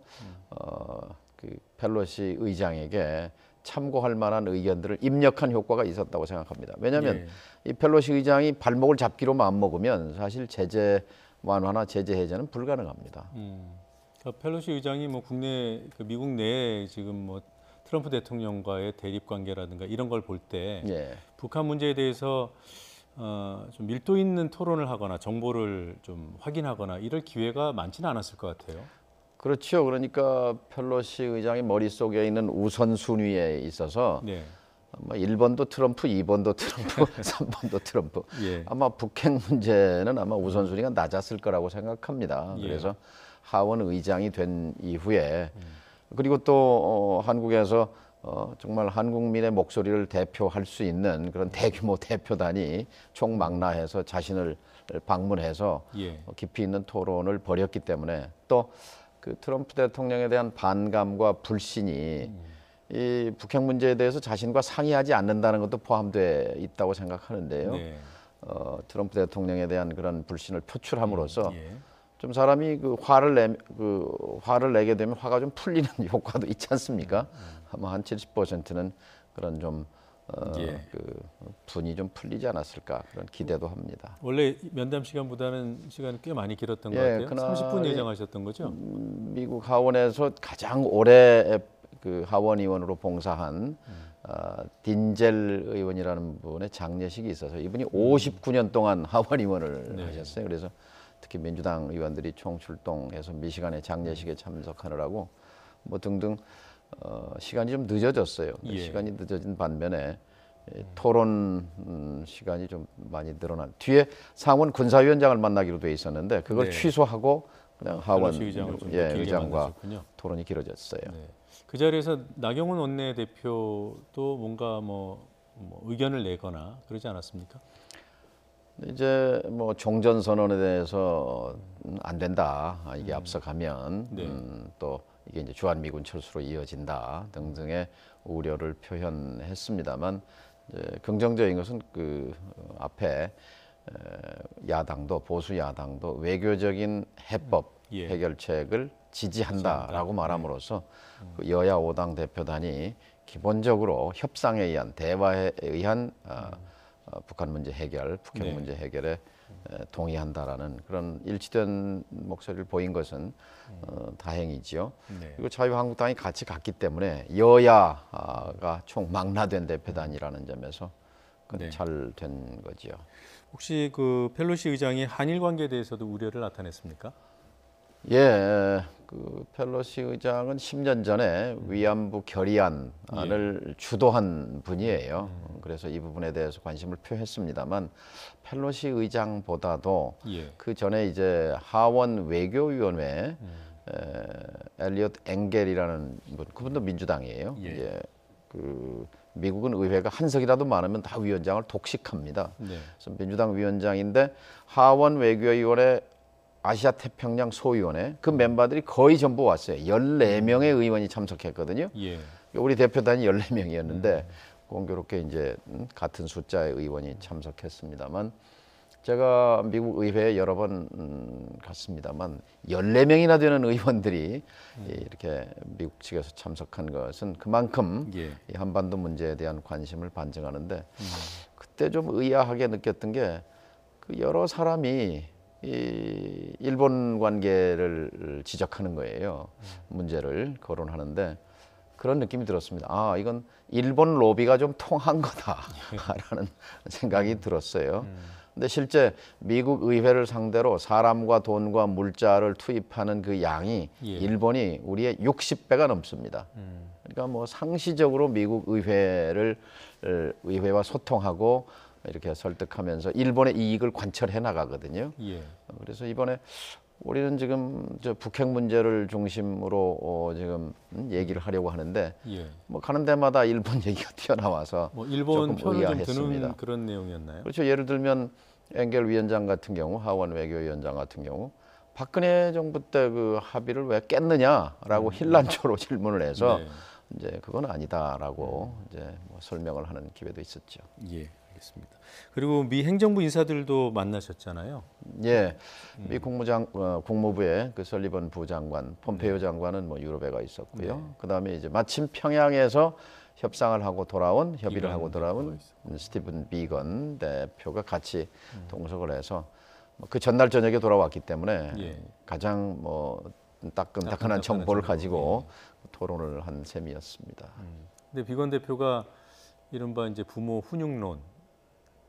그 펠로시 의장에게 참고할 만한 의견들을 입력한 효과가 있었다고 생각합니다. 왜냐하면 이 펠로시 의장이 발목을 잡기로 마음먹으면 사실 제재 완화나 제재 해제는 불가능합니다. 펠로시 의장이 뭐 국내 미국 내에 지금 뭐 트럼프 대통령과의 대립 관계라든가 이런 걸 볼 때 북한 문제에 대해서 좀 밀도 있는 토론을 하거나 정보를 좀 확인하거나 이럴 기회가 많지는 않았을 것 같아요. 그렇죠. 그러니까 펠로시 의장의 머릿속에 있는 우선순위에 있어서 뭐 1번도 트럼프, 2번도 트럼프, 3번도 트럼프. 아마 북핵 문제는 아마 우선순위가 낮았을 거라고 생각합니다. 그래서 하원 의장이 된 이후에 그리고 또 한국에서 정말 한국민의 목소리를 대표할 수 있는 그런 대규모 대표단이 총망라해서 자신을 방문해서 깊이 있는 토론을 벌였기 때문에 또 그 트럼프 대통령에 대한 반감과 불신이 이 북핵 문제에 대해서 자신과 상의하지 않는다는 것도 포함되어 있다고 생각하는데요. 트럼프 대통령에 대한 그런 불신을 표출함으로써 좀 사람이 그 화를 내게 되면 화가 좀 풀리는 효과도 있지 않습니까? 아마 한 70%는 그런 좀 그 분이 좀 풀리지 않았을까 그런 기대도 합니다. 원래 면담 시간보다는 시간이 꽤 많이 길었던 것 같아요. 30분 예정하셨던 거죠? 미국 하원에서 가장 오래 그 하원 의원으로 봉사한 딘젤 의원이라는 분의 장례식이 있어서 이분이 59년 동안 하원 의원을 하셨어요. 그래서 특히 민주당 의원들이 총출동해서 미시간의 장례식에 참석하느라고 뭐 등등 시간이 좀 늦어졌어요. 시간이 늦어진 반면에 토론 시간이 좀 많이 늘어난 뒤에 상원 군사위원장을 만나기로 돼 있었는데 그걸 취소하고 그냥 하원 의장과 토론이 길어졌어요. 그 자리에서 나경원 원내대표도 뭔가 뭐 의견을 내거나 그러지 않았습니까? 이제 뭐 종전 선언에 대해서 안 된다. 이게 앞서가면 또 이게 이제 주한미군 철수로 이어진다 등등의 우려를 표현했습니다만 이제 긍정적인 것은 그 앞에 야당도 보수 야당도 외교적인 해법 해결책을 지지한다라고 말함으로써 그 여야 5당 대표단이 기본적으로 협상에 의한 대화에 의한 북한 문제 해결, 북핵 문제 해결에 동의한다라는 그런 일치된 목소리를 보인 것은 다행이지요. 그리고 자유한국당이 같이 갔기 때문에 여야가 총망라된 대표단이라는 점에서 잘 된 거지요. 혹시 그 펠로시 의장이 한일 관계에 대해서도 우려를 나타냈습니까? 그 펠로시 의장은 10년 전에 위안부 결의안을 주도한 분이에요. 그래서 이 부분에 대해서 관심을 표했습니다만 펠로시 의장보다도 그 전에 이제 하원 외교위원회 엘리엇 엥겔이라는 분, 그분도 민주당이에요. 이제 그 미국은 의회가 한 석이라도 많으면 다 위원장을 독식합니다. 그래서 민주당 위원장인데 하원 외교위원회 아시아 태평양 소위원회 그 멤버들이 거의 전부 왔어요. 14명의 의원이 참석했거든요. 우리 대표단이 14명이었는데 공교롭게 이제 같은 숫자의 의원이 참석했습니다만 제가 미국 의회에 여러 번 갔습니다만 14명이나 되는 의원들이 이렇게 미국 측에서 참석한 것은 그만큼 이 한반도 문제에 대한 관심을 반증하는데 그때 좀 의아하게 느꼈던 게 그 여러 사람이 이 일본 관계를 지적하는 거예요. 문제를 거론하는데 그런 느낌이 들었습니다. 아, 이건 일본 로비가 좀 통한 거다라는 생각이 들었어요. 근데 실제 미국 의회를 상대로 사람과 돈과 물자를 투입하는 그 양이 일본이 우리의 60배가 넘습니다. 그러니까 뭐 상시적으로 미국 의회와 소통하고 이렇게 설득하면서 일본의 이익을 관철해 나가거든요. 그래서 이번에 우리는 지금 저 북핵 문제를 중심으로 지금 얘기를 하려고 하는데 뭐 가는 데마다 일본 얘기가 튀어나와서 뭐 일본 조금 편을 좀 드는 그런 내용이었나요? 그렇죠. 예를 들면 엥겔 위원장 같은 경우, 하원 외교위원장 같은 경우 박근혜 정부 때 그 합의를 왜 깼느냐라고 힐난조로 질문을 해서 이제 그건 아니다라고 이제 뭐 설명을 하는 기회도 있었죠. 예, 알겠습니다. 그리고 미 행정부 인사들도 만나셨잖아요. 예, 미 국무부의 그 설리번 부장관, 폼페이오 장관은 뭐 유럽에 가 있었고요. 그다음에 이제 마침 평양에서 협상을 하고 돌아온, 협의를 하고 돌아온 스티븐 비건 대표가 같이 동석을 해서 그 전날 저녁에 돌아왔기 때문에 가장 뭐 따끈따끈한 정보를 가지고 토론을 한 셈이었습니다. 근데 비건 대표가 이른바 이제 부모 훈육론,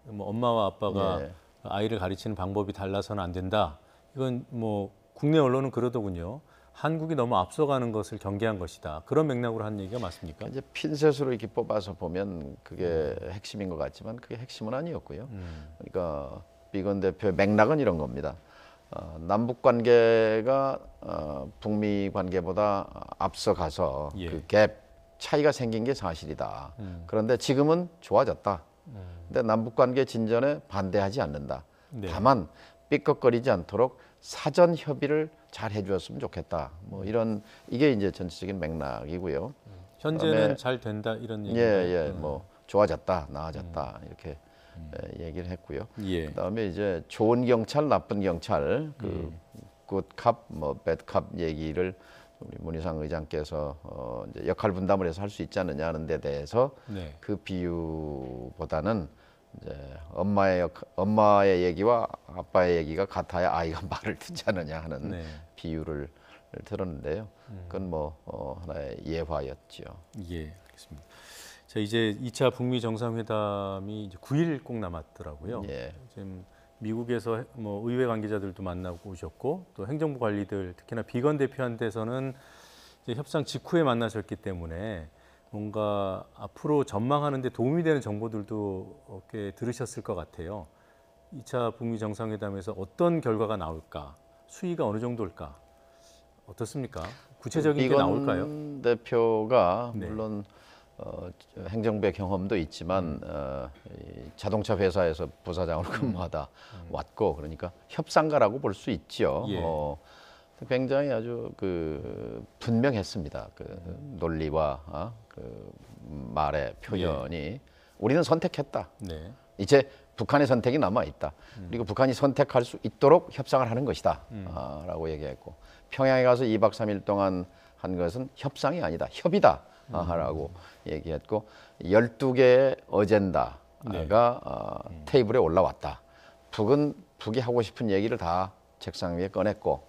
뭐 엄마와 아빠가 아이를 가르치는 방법이 달라서는 안 된다. 이건 뭐 국내 언론은 그러더군요. 한국이 너무 앞서가는 것을 경계한 것이다. 그런 맥락으로 한 얘기가 맞습니까? 이제 핀셋으로 이렇게 뽑아서 보면 그게 핵심인 것 같지만 그게 핵심은 아니었고요. 그러니까 비건 대표의 맥락은 이런 겁니다. 남북 관계가 북미 관계보다 앞서가서 그 갭 차이가 생긴 게 사실이다. 그런데 지금은 좋아졌다. 근데 남북 관계 진전에 반대하지 않는다. 다만 삐걱거리지 않도록 사전 협의를 잘 해주었으면 좋겠다. 뭐 이런 이게 이제 전체적인 맥락이고요. 현재는 잘 된다 이런 얘기. 뭐 좋아졌다, 나아졌다 이렇게 얘기를 했고요. 그다음에 이제 좋은 경찰, 나쁜 경찰, 그 굿캅, 뭐 배드캅 얘기를 우리 문희상 의장께서 이제 역할 분담을 해서 할 수 있지 않느냐 하는 데 대해서 그 비유보다는 이제 엄마의 얘기와 아빠의 얘기가 같아야 아이가 말을 듣지 않느냐 하는 비유를 들었는데요. 그건 뭐 하나의 예화였죠. 예, 알겠습니다. 자, 이제 2차 북미 정상회담이 이제 9일 꼭 남았더라고요. 지금 미국에서 뭐 의회 관계자들도 만나고 오셨고 또 행정부 관리들 특히나 비건 대표한테서는 이제 협상 직후에 만나셨기 때문에 뭔가 앞으로 전망하는 데 도움이 되는 정보들도 꽤 들으셨을 것 같아요. 2차 북미 정상회담에서 어떤 결과가 나올까? 수위가 어느 정도일까? 어떻습니까? 구체적인 게 나올까요? 비건 대표가 물론 행정부의 경험도 있지만 자동차 회사에서 부사장으로 근무하다 왔고 그러니까 협상가라고 볼 수 있죠. 굉장히 아주 그 분명했습니다. 그 논리와 그 말의 표현이 우리는 선택했다. 이제 북한의 선택이 남아 있다. 그리고 북한이 선택할 수 있도록 협상을 하는 것이다. 라고 얘기했고 평양에 가서 2박 3일 동안 한 것은 협상이 아니다. 협의다. 라고 얘기했고 12개의 어젠다가 테이블에 올라왔다. 북이 하고 싶은 얘기를 다 책상 위에 꺼냈고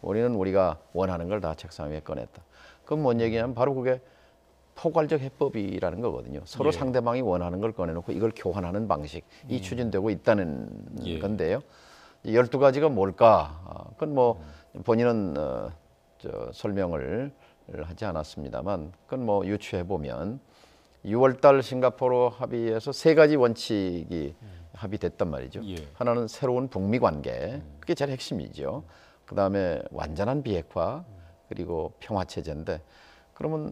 우리는 우리가 원하는 걸 다 책상 위에 꺼냈다. 그건 뭔 얘기냐면 바로 그게 포괄적 해법이라는 거거든요. 서로 상대방이 원하는 걸 꺼내놓고 이걸 교환하는 방식이 추진되고 있다는 건데요. 12가지가 뭘까? 그건 뭐 본인은 설명을 하지 않았습니다만 그건 뭐 유추해 보면 6월달 싱가포르 합의에서 3가지 원칙이 합의됐단 말이죠. 하나는 새로운 북미 관계, 그게 제일 핵심이죠. 그다음에 완전한 비핵화 그리고 평화 체제인데 그러면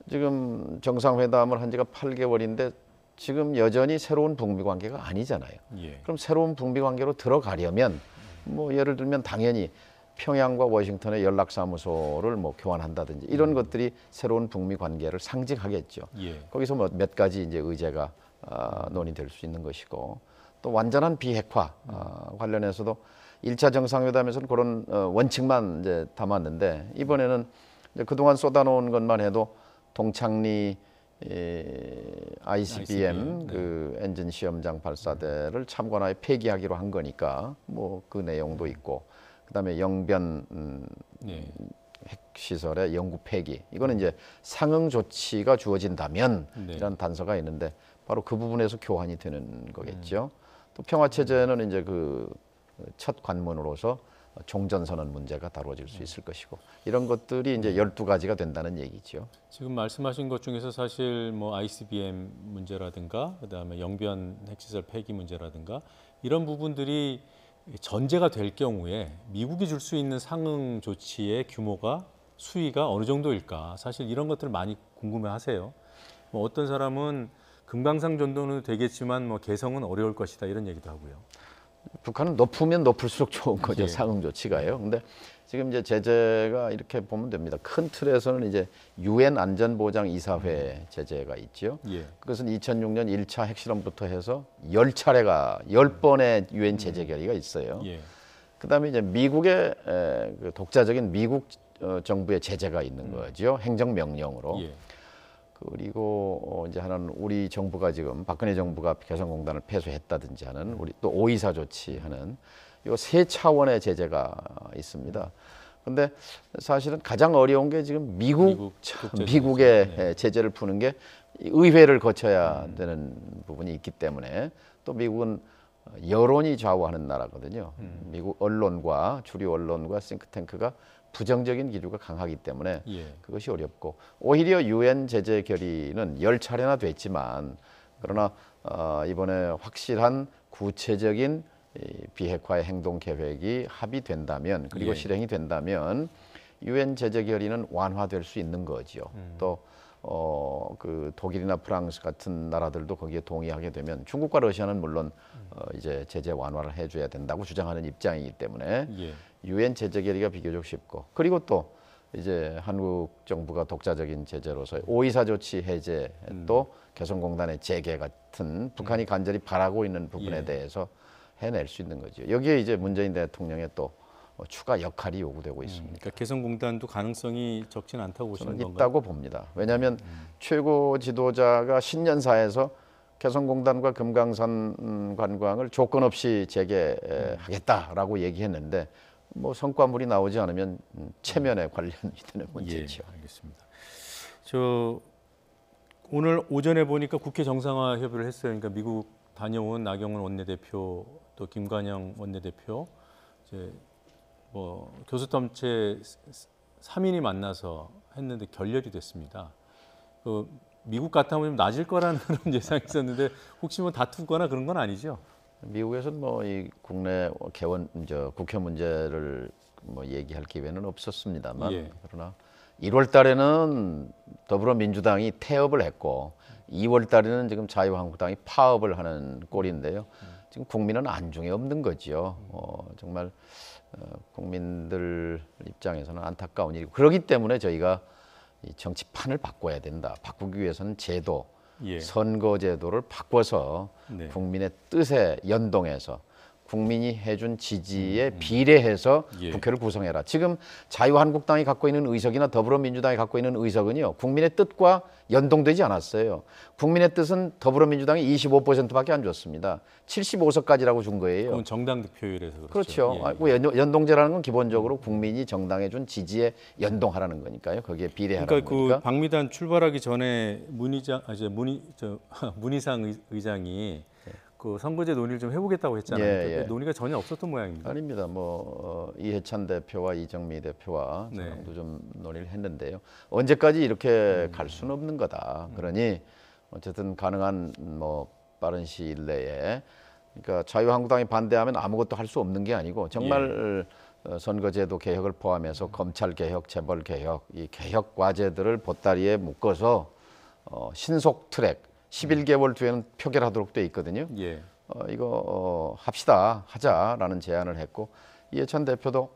지금 정상회담을 한 지가 8개월인데 지금 여전히 새로운 북미 관계가 아니잖아요. 그럼 새로운 북미 관계로 들어가려면 뭐 예를 들면 당연히 평양과 워싱턴의 연락사무소를 뭐 교환한다든지 이런 것들이 새로운 북미 관계를 상징하겠죠. 거기서 뭐 몇 가지 이제 의제가 논의될 수 있는 것이고 또 완전한 비핵화 관련해서도 1차 정상회담에서는 그런 원칙만 이제 담았는데 이번에는 이제 그동안 쏟아놓은 것만 해도 동창리 ICBM 그 엔진 시험장 발사대를 참관하에 폐기하기로 한 거니까 뭐 그 내용도 있고 그다음에 영변 핵시설의 영구 폐기 이거는 이제 상응 조치가 주어진다면 이런 단서가 있는데 바로 그 부분에서 교환이 되는 거겠죠. 또 평화 체제는 이제 그 첫 관문으로서 종전선언 문제가 다루어질 수 있을 것이고 이런 것들이 이제 12가지가 된다는 얘기죠. 지금 말씀하신 것 중에서 사실 뭐 ICBM 문제라든가 그다음에 영변 핵시설 폐기 문제라든가 이런 부분들이 전제가 될 경우에 미국이 줄 수 있는 상응 조치의 규모가 수위가 어느 정도일까? 사실 이런 것들 많이 궁금해하세요. 뭐 어떤 사람은 금강산 정도는 되겠지만 뭐 개성은 어려울 것이다 이런 얘기도 하고요. 북한은 높으면 높을수록 좋은 거죠. 예. 상응 조치가요. 근데 지금 이제 제재가 이렇게 보면 됩니다. 큰 틀에서는 이제 유엔 안전보장이사회 제재가 있죠. 예. 그것은 2006년 1차 핵실험부터 해서 10차례가 10번의 유엔 제재 결의가 있어요. 예. 그다음에 이제 미국의 그 독자적인 미국 정부의 제재가 있는 거죠. 행정명령으로. 예. 그리고 이제 하나는 우리 정부가 지금 박근혜 정부가 개성공단을 폐쇄했다든지 하는 우리 또 5.24 조치하는 요 세 차원의 제재가 있습니다. 근데 사실은 가장 어려운 게 지금 미국의 네. 제재를 푸는 게 의회를 거쳐야 되는 부분이 있기 때문에 또 미국은 여론이 좌우하는 나라거든요. 미국 언론과 주류 언론과 싱크탱크가 부정적인 기류가 강하기 때문에 예. 그것이 어렵고 오히려 유엔 제재 결의는 10차례나 됐지만 그러나 이번에 확실한 구체적인 비핵화의 행동 계획이 합의된다면 그리고 예. 실행이 된다면 유엔 제재 결의는 완화될 수 있는 거죠. 또 그 독일이나 프랑스 같은 나라들도 거기에 동의하게 되면 중국과 러시아는 물론 이제 제재 완화를 해줘야 된다고 주장하는 입장이기 때문에 예. 유엔 제재 결의가 비교적 쉽고 그리고 또 이제 한국 정부가 독자적인 제재로서 5.24 조치 해제 또 개성공단의 재개 같은 북한이 간절히 바라고 있는 부분에 예. 대해서 해낼 수 있는 거죠. 여기에 이제 문재인 대통령의 또 추가 역할이 요구되고 있습니다. 그러니까 개성공단도 가능성이 적진 않다고 보시는 저는 건가요? 있다고 봅니다. 왜냐하면 최고 지도자가 신년사에서 개성공단과 금강산 관광을 조건 없이 재개하겠다라고 얘기했는데 뭐 성과물이 나오지 않으면 체면에 관련이 되는 문제죠. 예, 알겠습니다. 저 오늘 오전에 보니까 국회 정상화 협의를 했어요. 그러니까 미국 다녀온 나경원 원내대표 또 김관영 원내대표 이제 뭐 교수단체 3인이 만나서 했는데 결렬이 됐습니다. 그 미국 같으면 좀 낮을 거라는 그런 예상이 있었는데 혹시 뭐 다투거나 그런 건 아니죠? 미국에서는 뭐 이 국내 국회 문제를 뭐 얘기할 기회는 없었습니다만 예. 그러나 1월 달에는 더불어민주당이 태업을 했고 2월 달에는 지금 자유한국당이 파업을 하는 꼴인데요. 지금 국민은 안중에 없는 거죠. 정말 국민들 입장에서는 안타까운 일이고 그렇기 때문에 저희가 이 정치판을 바꿔야 된다. 바꾸기 위해서는 제도, 예. 선거제도를 바꿔서 네. 국민의 뜻에 연동해서 국민이 해준 지지에 비례해서 예. 국회를 구성해라. 지금 자유한국당이 갖고 있는 의석이나 더불어민주당이 갖고 있는 의석은요. 국민의 뜻과 연동되지 않았어요. 국민의 뜻은 더불어민주당이 25%밖에 안 줬습니다. 75석까지라고 준 거예요. 그건 정당 득표율에서 그렇죠. 예. 연동제라는 건 기본적으로 국민이 정당에 준 지지에 연동하라는 거니까요. 거기에 비례하라는 그러니까 거니까. 그 박미단 출발하기 전에 문희상 의장이 그 선거제 논의를 좀 해보겠다고 했잖아요. 예, 예. 논의가 전혀 없었던 모양입니다. 아닙니다. 뭐 이해찬 대표와 이정미 대표와 네. 저랑도 좀 논의를 했는데요. 언제까지 이렇게 갈 수는 없는 거다. 그러니 어쨌든 가능한 뭐 빠른 시일 내에 그러니까 자유한국당이 반대하면 아무것도 할 수 없는 게 아니고 정말 선거제도 개혁을 포함해서 검찰 개혁, 재벌 개혁, 이 개혁 과제들을 보따리에 묶어서 신속 트랙 11개월 뒤에는 표결하도록 돼 있거든요. 예. 이거 하자라는 제안을 했고 이해찬 대표도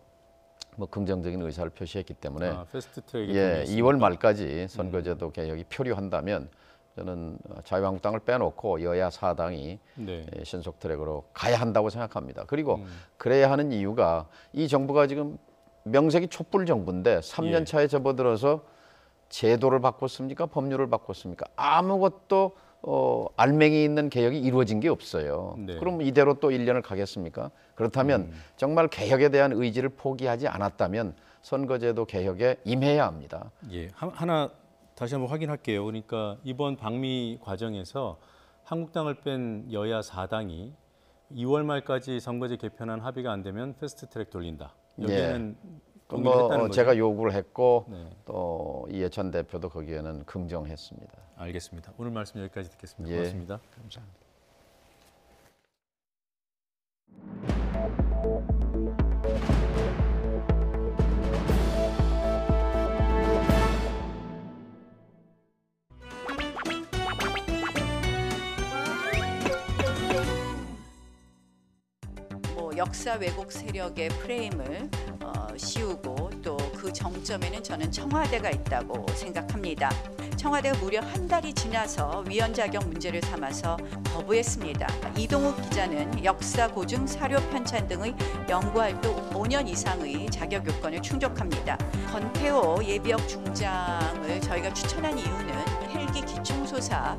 뭐 긍정적인 의사를 표시했기 때문에 패스트트랙에 2월 말까지 선거제도 개혁이 표류한다면 저는 자유한국당을 빼놓고 여야 4당이 네. 신속 트랙으로 가야 한다고 생각합니다. 그리고 그래야 하는 이유가 이 정부가 지금 명색이 촛불 정부인데 3년 차에 접어들어서 제도를 바꿨습니까? 법률을 바꿨습니까? 아무것도 알맹이 있는 개혁이 이루어진 게 없어요. 네. 그럼 이대로 또 1년을 가겠습니까? 그렇다면 정말 개혁에 대한 의지를 포기하지 않았다면 선거제도 개혁에 임해야 합니다. 예, 하나 다시 한번 확인할게요. 그러니까 이번 방미 과정에서 한국당을 뺀 여야 4당이 2월 말까지 선거제 개편안 합의가 안 되면 패스트트랙 돌린다. 예. 여기에는 동의를 했다는 거죠? 제가 요구를 했고 네. 또 이해찬 대표도 거기에는 긍정했습니다. 알겠습니다. 오늘 말씀 여기까지 듣겠습니다. 예. 고맙습니다. 감사합니다. 역사 왜곡 세력의 프레임을 씌우고 또 그 정점에는 저는 청와대가 있다고 생각합니다. 청와대가 무려 한 달이 지나서 위헌 자격 문제를 삼아서 거부했습니다. 이동욱 기자는 역사 고증, 사료 편찬 등의 연구 활동 5년 이상의 자격 요건을 충족합니다. 권태호 예비역 중장을 저희가 추천한 이유는 헬기 기충소사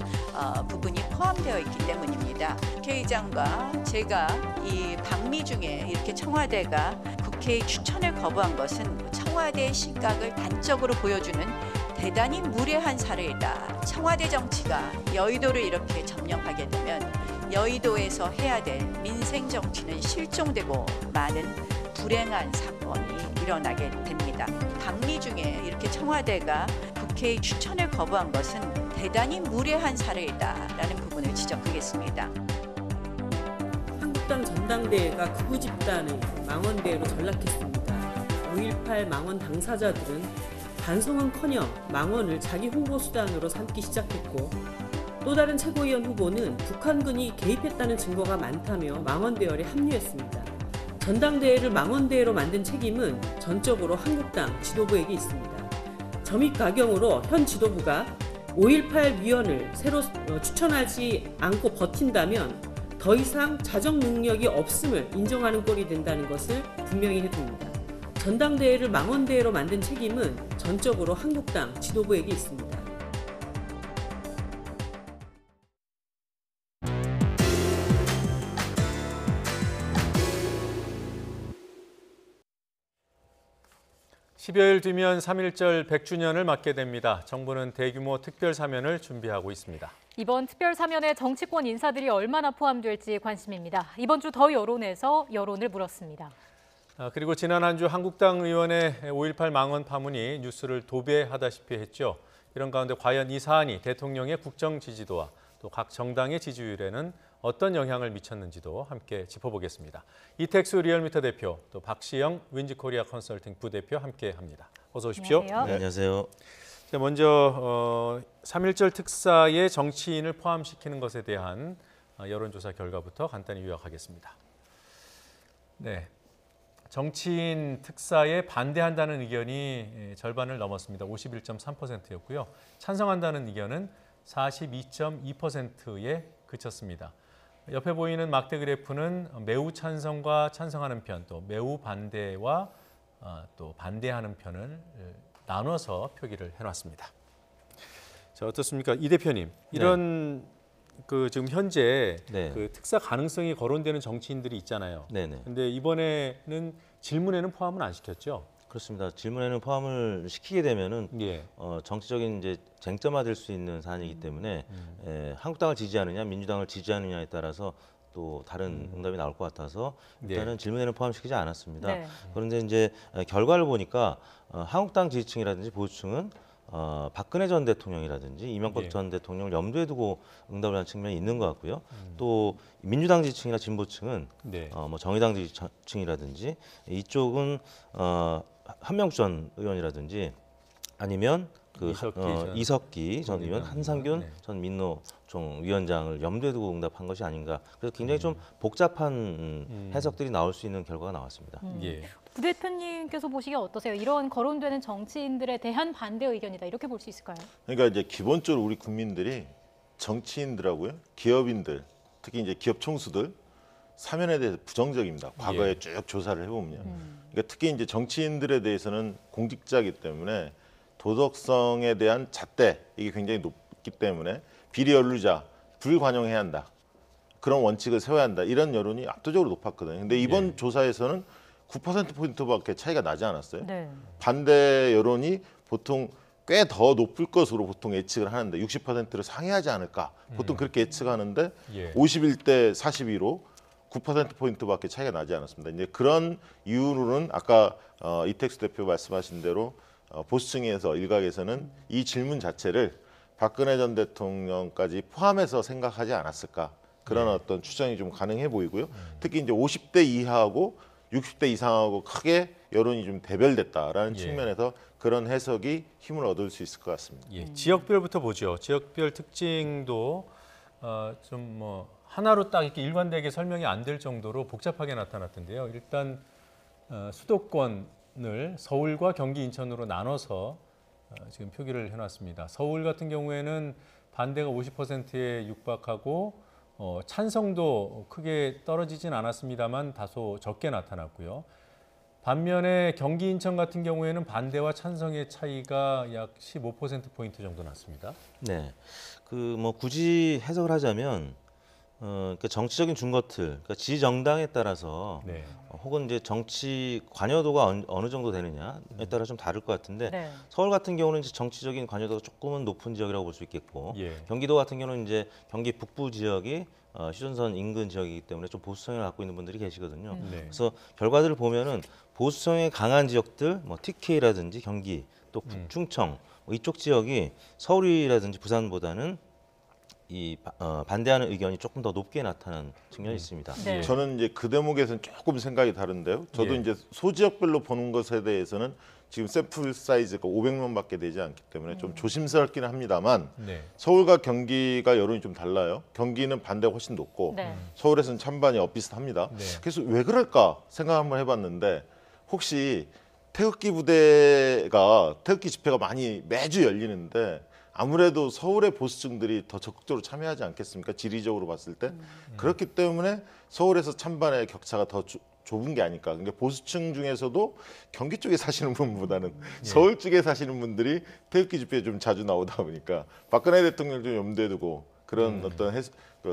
부분이 포함되어 있기 때문입니다. 국회의장과 제가 이 방미 중에 이렇게 청와대가 국회의 추천을 거부한 것은 청와대의 신각을 단적으로 보여주는 대단히 무례한 사례이다. 청와대 정치가 여의도를 이렇게 점령하게 되면 여의도에서 해야 될 민생 정치는 실종되고 많은 불행한 사건이 일어나게 됩니다. 방미 중에 이렇게 청와대가 국회의 추천을 거부한 것은 대단히 무례한 사례이다라는 부분을 지적하겠습니다. 한국당 전당대회가 극우 집단의 망원대회로 전락했습니다. 5.18 망원 당사자들은 반성은커녕 망원을 자기 홍보 수단으로 삼기 시작했고 또 다른 최고위원 후보는 북한군이 개입했다는 증거가 많다며 망원대열에 합류했습니다. 전당대회를 망원대회로 만든 책임은 전적으로 한국당 지도부에게 있습니다. 점입 가경으로 현 지도부가 5.18 위원을 새로 추천하지 않고 버틴다면 더 이상 자정 능력이 없음을 인정하는 꼴이 된다는 것을 분명히 해둡니다. 전당대회를 망원대회로 만든 책임은 전적으로 한국당 지도부에게 있습니다. (10여일) 뒤면 3.1절 100주년을 맞게 됩니다. 정부는 대규모 특별 사면을 준비하고 있습니다. 이번 특별 사면에 정치권 인사들이 얼마나 포함될지 관심입니다. 이번 주 더 여론에서 여론을 물었습니다. 그리고 지난 한 주 한국당 의원의 5.18 망원 파문이 뉴스를 도배하다시피 했죠. 이런 가운데 과연 이 사안이 대통령의 국정 지지도와 또 각 정당의 지지율에는 어떤 영향을 미쳤는지도 함께 짚어보겠습니다. 이택수 리얼미터 대표, 또 박시영 윈지코리아 컨설팅 부대표 함께합니다. 어서 오십시오. 안녕하세요. 네, 안녕하세요. 자, 먼저 3.1절 특사에 정치인을 포함시키는 것에 대한 여론조사 결과부터 간단히 요약하겠습니다. 네. 정치인 특사에 반대한다는 의견이 절반을 넘었습니다. 51.3%였고요. 찬성한다는 의견은 42.2%에 그쳤습니다. 옆에 보이는 막대 그래프는 매우 찬성과 찬성하는 편, 또 매우 반대와 또 반대하는 편을 나눠서 표기를 해놨습니다. 자, 어떻습니까? 이 대표님, 이런 지금 현재 그 특사 가능성이 거론되는 정치인들이 있잖아요. 그런데 이번에는 질문에는 포함은 안 시켰죠? 그렇습니다. 질문에는 포함을 시키게 되면은 정치적인 이제 쟁점화될 수 있는 사안이기 때문에 한국당을 지지하느냐, 민주당을 지지하느냐에 따라서 또 다른 응답이 나올 것 같아서 일단은 질문에는 포함시키지 않았습니다. 그런데 이제 결과를 보니까 한국당 지지층이라든지 보수층은 박근혜 전 대통령이라든지 이명박 전 대통령을 염두에 두고 응답을 한 측면이 있는 것 같고요. 또 민주당 지지층이나 진보층은 뭐 정의당 지지층이라든지 이쪽은 한명수 전 의원이라든지 아니면 이석기 전 의원, 한상균 전 민노총 위원장을 염두에 두고 응답한 것이 아닌가. 그래서 굉장히 좀 복잡한 해석들이 나올 수 있는 결과가 나왔습니다. 부 대표님께서 보시기에 어떠세요? 이런 거론되는 정치인들에 대한 반대 의견이다, 이렇게 볼 수 있을까요? 그러니까 이제 기본적으로 우리 국민들이 정치인들하고요, 기업인들, 특히 이제 기업 총수들 사면에 대해서 부정적입니다. 과거에 쭉 조사를 해보면, 그러니까 특히 이제 정치인들에 대해서는 공직자이기 때문에 도덕성에 대한 잣대 이게 굉장히 높기 때문에 비리 연루자 불관용해야 한다, 그런 원칙을 세워야 한다, 이런 여론이 압도적으로 높았거든요. 근데 이번 조사에서는 9%포인트밖에 차이가 나지 않았어요. 반대 여론이 보통 꽤 더 높을 것으로 보통 예측을 하는데 60%를 상회하지 않을까 보통 그렇게 예측하는데 51대 42로 9%포인트밖에 차이가 나지 않았습니다. 이제 그런 이유로는 아까 이택수 대표 말씀하신 대로 보수층에서 일각에서는 이 질문 자체를 박근혜 전 대통령까지 포함해서 생각하지 않았을까 그런 어떤 추정이 좀 가능해 보이고요. 특히 이제 50대 이하하고 60대 이상하고 크게 여론이 좀 대별됐다라는 측면에서 그런 해석이 힘을 얻을 수 있을 것 같습니다. 지역별부터 보죠. 지역별 특징도 좀 뭐 하나로 딱 이렇게 일관되게 설명이 안 될 정도로 복잡하게 나타났던데요. 일단 수도권을 서울과 경기, 인천으로 나눠서 지금 표기를 해놨습니다. 서울 같은 경우에는 반대가 50%에 육박하고 찬성도 크게 떨어지진 않았습니다만 다소 적게 나타났고요. 반면에 경기, 인천 같은 경우에는 반대와 찬성의 차이가 약 15%포인트 정도 났습니다. 네, 뭐 굳이 해석을 하자면 그러니까 정치적인 중거틀, 그러니까 지정당에 따라서 혹은 이제 정치 관여도가 어느 정도 되느냐에 따라 좀 다를 것 같은데 서울 같은 경우는 이제 정치적인 관여도가 조금은 높은 지역이라고 볼 수 있겠고 경기도 같은 경우는 이제 경기 북부 지역이 휴전선 인근 지역이기 때문에 좀 보수성을 갖고 있는 분들이 계시거든요. 그래서 결과들을 보면은 보수성이 강한 지역들, 뭐 TK라든지 경기, 또 충청 이쪽 지역이 서울이라든지 부산보다는 반대하는 의견이 조금 더 높게 나타나는 측면이 있습니다. 저는 이제 그 대목에서는 조금 생각이 다른데요. 저도 이제 소지역별로 보는 것에 대해서는 지금 샘플 사이즈가 500명밖에 되지 않기 때문에 좀 조심스럽긴 합니다만 서울과 경기가 여론이 좀 달라요. 경기는 반대가 훨씬 높고 서울에서는 찬반이 엇비슷합니다. 그래서 왜 그럴까 생각 한번 해봤는데 혹시 태극기 부대가 태극기 집회가 많이 매주 열리는데 아무래도 서울의 보수층들이 더 적극적으로 참여하지 않겠습니까? 지리적으로 봤을 때. 그렇기 때문에 서울에서 찬반의 격차가 더 좁은 게 아닐까. 그러니까 보수층 중에서도 경기 쪽에 사시는 분보다는 서울 쪽에 사시는 분들이 태극기 집회에 좀 자주 나오다 보니까 박근혜 대통령 좀 염두에 두고 그런 어떤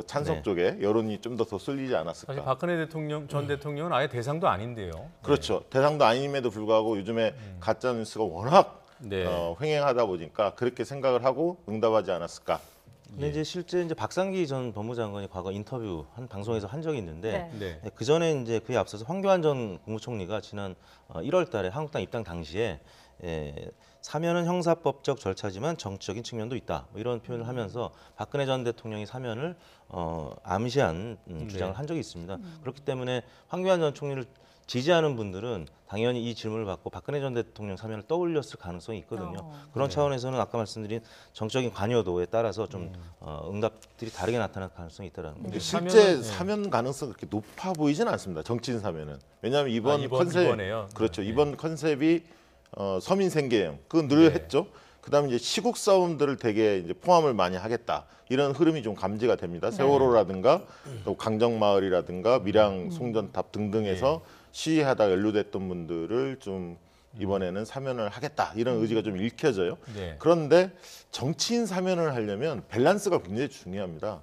찬성 쪽에 여론이 좀 더 쏠리지 않았을까. 사실 박근혜 대통령 전 대통령은 아예 대상도 아닌데요. 그렇죠. 대상도 아님에도 불구하고 요즘에 가짜 뉴스가 워낙 횡행하다 보니까 그렇게 생각을 하고 응답하지 않았을까. 근데 이제 실제 이제 박상기 전 법무장관이 과거 인터뷰 한 방송에서 한 적이 있는데 그 전에 이제 그에 앞서서 황교안 전 국무총리가 지난 1월달에 한국당 입당 당시에 사면은 형사법적 절차지만 정치적인 측면도 있다. 뭐 이런 표현을 하면서 박근혜 전 대통령이 사면을 암시한 주장을 한 적이 있습니다. 그렇기 때문에 황교안 전 총리를 지지하는 분들은 당연히 이 질문을 받고 박근혜 전 대통령 사면을 떠올렸을 가능성이 있거든요. 그런 차원에서는 아까 말씀드린 정적인 관여도에 따라서 좀 응답들이 다르게 나타날 가능성이 있다는 거죠. 실제 사면 가능성이 그렇게 높아 보이지는 않습니다. 정치인 사면은. 왜냐하면 이번 컨셉 그렇죠. 이번 컨셉이 서민 생계형 그건 늘 했죠. 그다음에 이제 시국 싸움들을 되게 이제 포함을 많이 하겠다. 이런 흐름이 좀 감지가 됩니다. 세월호라든가 또 강정마을이라든가 밀양 송전탑 등등에서 시위하다 연루됐던 분들을 좀 이번에는 사면을 하겠다 이런 의지가 좀 읽혀져요. 그런데 정치인 사면을 하려면 밸런스가 굉장히 중요합니다.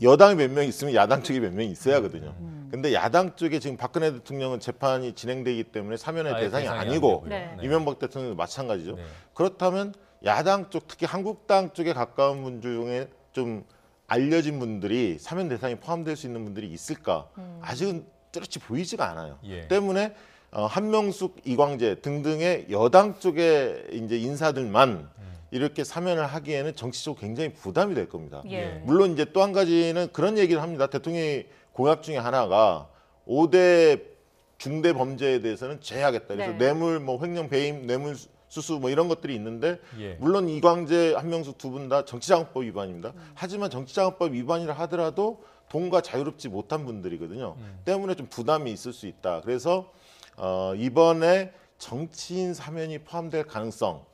여당이 몇 명 있으면 야당 쪽이 몇 명 있어야 하거든요. 근데 야당 쪽에 지금 박근혜 대통령은 재판이 진행되기 때문에 사면의 대상이 아니고 이명박 대통령도 마찬가지죠. 그렇다면 야당 쪽 특히 한국당 쪽에 가까운 분들 중에 좀 알려진 분들이 사면 대상에 포함될 수 있는 분들이 있을까? 아직은 뚜렷이 보이지가 않아요. 때문에 한명숙, 이광재 등등의 여당 쪽의 이제 인사들만 이렇게 사면을 하기에는 정치적으로 굉장히 부담이 될 겁니다. 물론 이제 또 한 가지는 그런 얘기를 합니다. 대통령의 공약 중에 하나가 5대 중대 범죄에 대해서는 제하겠다. 그래서 뇌물, 뭐 횡령, 배임, 뇌물 수수 뭐 이런 것들이 있는데 물론 이광재, 한명숙 두 분 다 정치자금법 위반입니다. 하지만 정치자금법 위반이라 하더라도 돈과 자유롭지 못한 분들이거든요. 때문에 좀 부담이 있을 수 있다. 그래서 이번에 정치인 사면이 포함될 가능성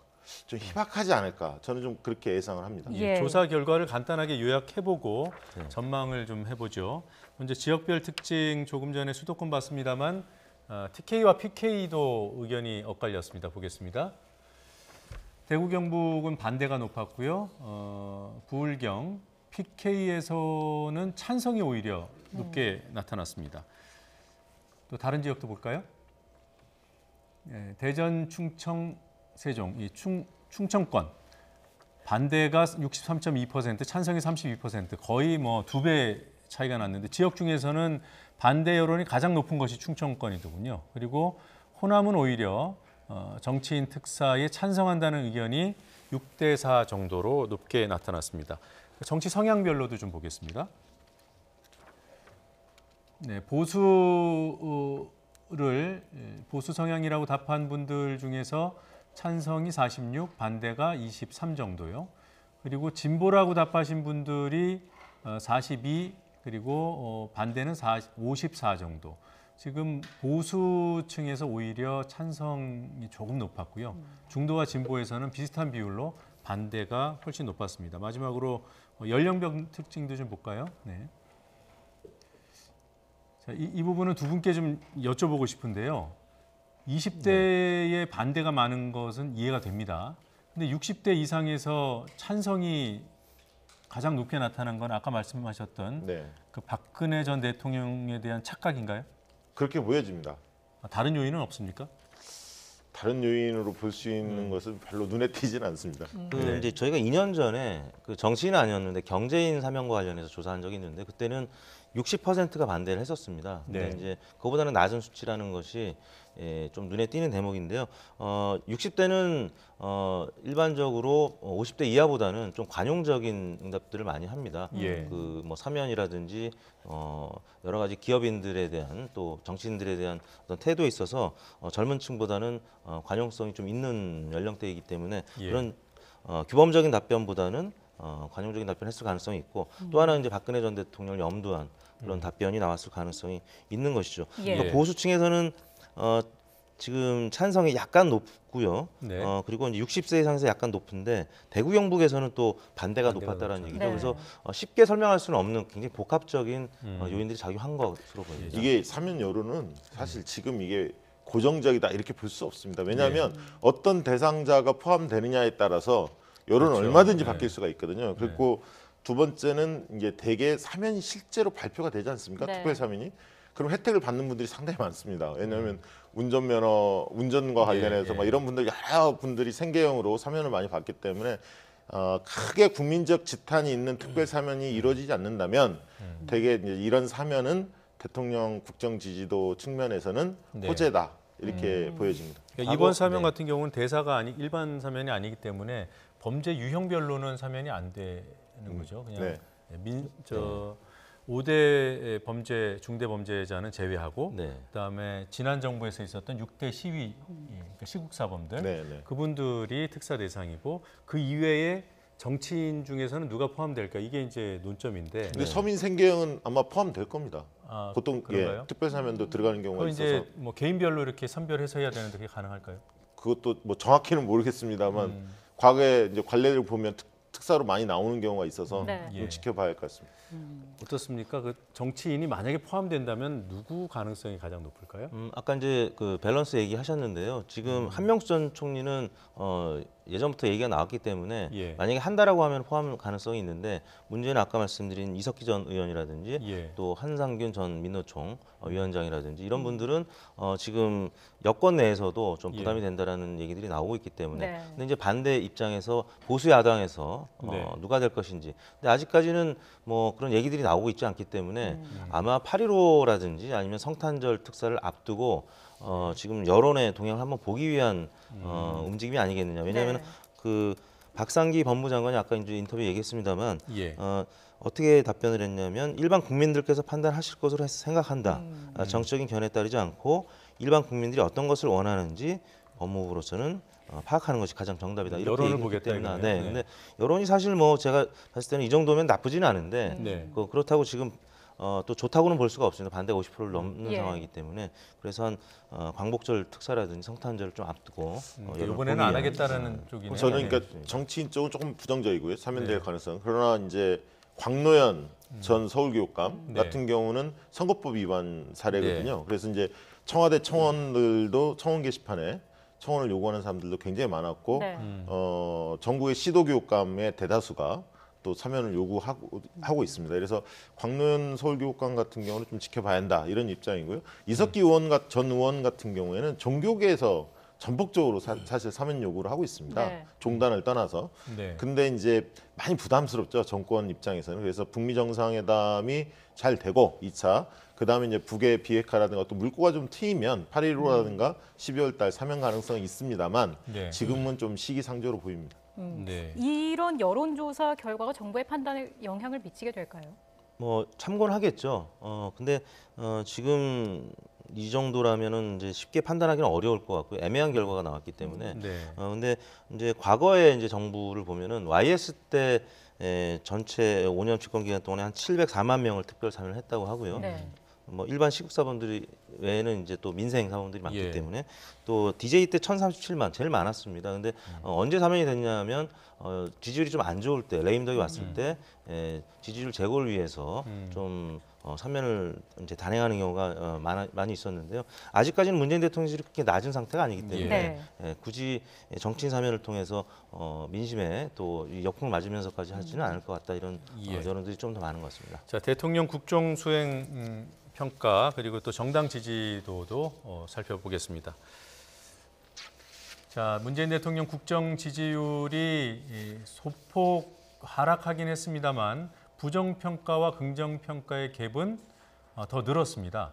좀 희박하지 않을까. 저는 좀 그렇게 예상을 합니다. 조사 결과를 간단하게 요약해보고 전망을 좀 해보죠. 먼저 지역별 특징 조금 전에 수도권 봤습니다만 TK와 PK도 의견이 엇갈렸습니다. 보겠습니다. 대구 경북은 반대가 높았고요. 부울경, PK에서는 찬성이 오히려 높게 나타났습니다. 또 다른 지역도 볼까요? 대전, 충청, 세종, 이 충청권 반대가 63.2%, 찬성이 32%, 거의 뭐 2배 차이가 났는데 지역 중에서는 반대 여론이 가장 높은 것이 충청권이더군요. 그리고 호남은 오히려 정치인 특사에 찬성한다는 의견이 6대4 정도로 높게 나타났습니다. 정치 성향별로도 좀 보겠습니다. 네, 보수 성향이라고 답한 분들 중에서 찬성이 46, 반대가 23 정도요. 그리고 진보라고 답하신 분들이 42, 그리고 반대는 54 정도. 지금 보수층에서 오히려 찬성이 조금 높았고요. 중도와 진보에서는 비슷한 비율로 반대가 훨씬 높았습니다. 마지막으로 연령별 특징도 좀 볼까요? 네. 자, 이 부분은 두 분께 좀 여쭤보고 싶은데요. 20대의 반대가 많은 것은 이해가 됩니다. 근데 60대 이상에서 찬성이 가장 높게 나타난 건 아까 말씀하셨던 그 박근혜 전 대통령에 대한 착각인가요? 그렇게 보여집니다. 다른 요인은 없습니까? 다른 요인으로 볼 수 있는 것은 별로 눈에 띄지는 않습니다. 이제 저희가 2년 전에 그 정치인은 아니었는데 경제인 사면과 관련해서 조사한 적이 있는데 그때는 60%가 반대를 했었습니다. 근데 이제 그거보다는 낮은 수치라는 것이 좀 눈에 띄는 대목인데요. 60대는 일반적으로 50대 이하보다는 좀 관용적인 응답들을 많이 합니다. 그 뭐 사면이라든지 여러 가지 기업인들에 대한 또 정치인들에 대한 어떤 태도에 있어서 젊은 층보다는 관용성이 좀 있는 연령대이기 때문에 그런 규범적인 답변보다는 관용적인 답변을 했을 가능성이 있고 또 하나는 이제 박근혜 전 대통령을 염두한 그런 답변이 나왔을 가능성이 있는 것이죠. 그러니까 보수층에서는 지금 찬성이 약간 높고요. 그리고 이제 60세 이상에서 약간 높은데 대구 경북에서는 또 반대가 높았다는 얘기죠. 그래서 쉽게 설명할 수는 없는 굉장히 복합적인 요인들이 작용한 것으로 보입니다. 이게 사면 여론은 사실 지금 이게 고정적이다 이렇게 볼 수 없습니다. 왜냐하면 어떤 대상자가 포함되느냐에 따라서 여론은 얼마든지 바뀔 수가 있거든요. 그리고 두 번째는 이제 대개 사면이 실제로 발표가 되지 않습니까? 특별 사면이. 그럼 혜택을 받는 분들이 상당히 많습니다. 왜냐하면 운전면허, 운전과 관련해서 막 이런 분들 여러 분들이 생계형으로 사면을 많이 받기 때문에 크게 국민적 지탄이 있는 특별 사면이 이루어지지 않는다면 대개 이제 이런 사면은 대통령 국정 지지도 측면에서는 호재다 이렇게 보여집니다. 그러니까 이번 사면 같은 경우는 대사가 일반 사면이 아니기 때문에 범죄 유형별로는 사면이 안 되는 거죠. 그냥 5대 범죄, 중대 범죄자는 제외하고 그다음에 지난 정부에서 있었던 6대 시위, 그러니까 시국사범들 그분들이 특사 대상이고 그 이외에 정치인 중에서는 누가 포함될까 이게 이제 논점인데. 근데 서민 생계형은 아마 포함될 겁니다. 보통 특별 사면도 들어가는 경우가 있어서. 이제 뭐 개인별로 이렇게 선별해서 해야 되는데 그게 가능할까요? 그것도 뭐 정확히는 모르겠습니다만 과거에 이제 관례를 보면 특사로 많이 나오는 경우가 있어서 좀 지켜봐야 할 것 같습니다. 어떻습니까? 그 정치인이 만약에 포함된다면 누구 가능성이 가장 높을까요? 아까 이제 그 밸런스 얘기하셨는데요. 지금 한명수 전 총리는 예전부터 얘기가 나왔기 때문에 만약에 한다라고 하면 포함 가능성이 있는데 문제는 아까 말씀드린 이석기 전 의원이라든지 또 한상균 전 민노총 위원장이라든지 이런 분들은 지금 여권 내에서도 좀 부담이 된다라는 얘기들이 나오고 있기 때문에 근데 이제 반대 입장에서 보수 야당에서 누가 될 것인지 근데 아직까지는 뭐 그런 얘기들이 나오고 있지 않기 때문에 아마 8.15라든지 아니면 성탄절 특사를 앞두고 지금 여론의 동향을 한번 보기 위한 움직임이 아니겠느냐. 왜냐하면 그 박상기 법무장관이 아까 이제 인터뷰 얘기했습니다만 어떻게 답변을 했냐면 일반 국민들께서 판단하실 것으로 생각한다. 정치적인 견해에 따르지 않고 일반 국민들이 어떤 것을 원하는지 법무부로서는 파악하는 것이 가장 정답이다. 이렇게 여론을 보겠다. 때문에. 근데 여론이 사실 뭐 제가 봤을 때는 이 정도면 나쁘지는 않은데 그렇다고 지금 또 좋다고는 볼 수가 없습니다. 반대 50%를 넘는 상황이기 때문에 그래서 한 광복절 특사라든지 성탄절을 좀 앞두고 이번에는 안 하겠다라는 쪽이네요. 저는 그러니까 정치인 쪽은 조금 부정적이고요. 사면될 가능성. 그러나 이제 광노현 전 서울교육감 같은 경우는 선거법 위반 사례거든요. 그래서 이제 청와대 청원들도 청원 게시판에 청원을 요구하는 사람들도 굉장히 많았고 전국의 시도교육감의 대다수가 또 사면을 요구하고 있습니다. 그래서 광노현 서울교육감 같은 경우는 좀 지켜봐야 한다 이런 입장이고요. 이석기 전 의원 같은 경우에는 종교계에서 전폭적으로 사실 사면 요구를 하고 있습니다. 네. 종단을 떠나서. 네. 근데 이제 많이 부담스럽죠. 정권 입장에서는. 그래서 북미 정상회담이 잘 되고 2차 그다음에 이제 북의 비핵화라든가 어떤 물꼬가 좀 트이면 8.15라든가 12월 달 사면 가능성이 있습니다만 네. 지금은 좀 시기상조로 보입니다. 네. 이런 여론조사 결과가 정부의 판단에 영향을 미치게 될까요? 뭐 참고는 하겠죠. 근데 지금 이 정도라면은 이제 쉽게 판단하기는 어려울 것 같고요. 애매한 결과가 나왔기 때문에. 근데 이제 과거에 이제 정부를 보면은 YS 때 전체 5년 집권 기간 동안에 한 704만 명을 특별 사면을 했다고 하고요. 네. 뭐 일반 시국 사범들이 외에는 이제 또 민생 사범들이 많기 예. 때문에 또 DJ 때 1,037만 제일 많았습니다. 근데 언제 사면이 됐냐면 지지율이 좀 안 좋을 때 레임덕이 왔을 때 지지율 제고를 위해서 좀 사면을 이제 단행하는 경우가 많이 있었는데요. 아직까지는 문재인 대통령실이 그렇게 낮은 상태가 아니기 때문에 굳이 정치인 사면을 통해서 민심에 또 역풍을 맞으면서까지 하지는 않을 것 같다 이런 여론들이 좀 더 많은 것 같습니다. 자, 대통령 국정 수행 평가 그리고 또 정당 지지도도 살펴보겠습니다. 자, 문재인 대통령 국정 지지율이 소폭 하락하긴 했습니다만 부정평가와 긍정평가의 갭은 더 늘었습니다.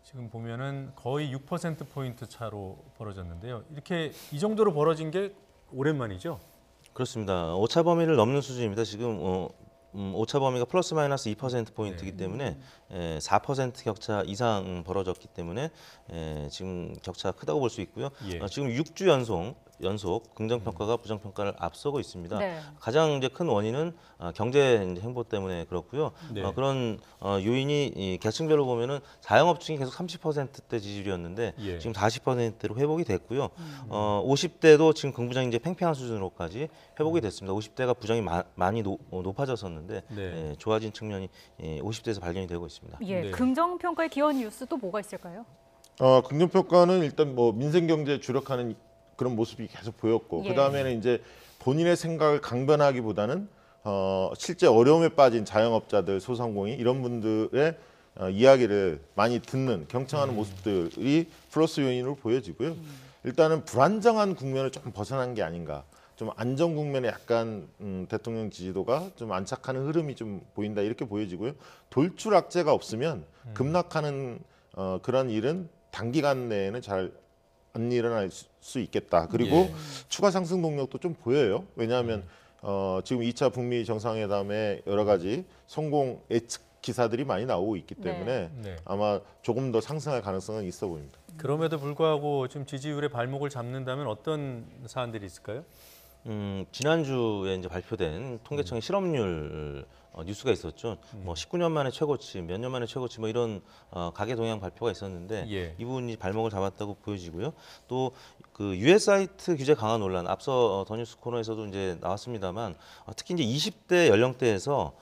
지금 보면은 거의 6%포인트 차로 벌어졌는데요. 이렇게 이 정도로 벌어진 게 오랜만이죠? 그렇습니다. 오차 범위를 넘는 수준입니다. 지금 오차 범위가 플러스 마이너스 2%포인트이기 때문에 4% 격차 이상 벌어졌기 때문에 지금 격차가 크다고 볼 수 있고요. 지금 6주 연속 긍정평가가 부정평가를 앞서고 있습니다. 네. 가장 이제 큰 원인은 경제 행보 때문에 그렇고요. 그런 요인이 계층별로 보면은 자영업층이 계속 30%대 지지율이었는데 지금 40%대로 회복이 됐고요. 50대도 지금 긍부정이 이제 팽팽한 수준으로까지 회복이 됐습니다. 50대가 부정이 많이 높아졌었는데 좋아진 측면이 50대에서 발견이 되고 있습니다. 예, 긍정평가의 기원 뉴스 또 뭐가 있을까요? 긍정평가는 일단 뭐 민생경제에 주력하는 그런 모습이 계속 보였고 그다음에는 이제 본인의 생각을 강변하기보다는 실제 어려움에 빠진 자영업자들, 소상공인 이런 분들의 이야기를 많이 듣는 경청하는 모습들이 플러스 요인으로 보여지고요. 일단은 불안정한 국면을 조금 벗어난 게 아닌가. 좀 안정 국면에 약간 대통령 지지도가 좀 안착하는 흐름이 좀 보인다 이렇게 보여지고요. 돌출 악재가 없으면 급락하는 그런 일은 단기간 내에는 잘 안 일어날 수 있겠다. 그리고 추가 상승 동력도 좀 보여요. 왜냐하면 지금 2차 북미 정상회담에 여러 가지 성공 예측 기사들이 많이 나오고 있기 때문에 아마 조금 더 상승할 가능성은 있어 보입니다. 그럼에도 불구하고 지금 지지율의 발목을 잡는다면 어떤 사안들이 있을까요? 지난주에 이제 발표된 통계청의 실업률 뉴스가 있었죠. 뭐 19년 만에 최고치, 몇 년 만에 최고치 뭐 이런 가계 동향 발표가 있었는데 이 부분이 발목을 잡았다고 보여지고요. 또 그 유해 사이트 규제 강화 논란 앞서 더 뉴스 코너에서도 이제 나왔습니다만 특히 이제 20대 연령대에서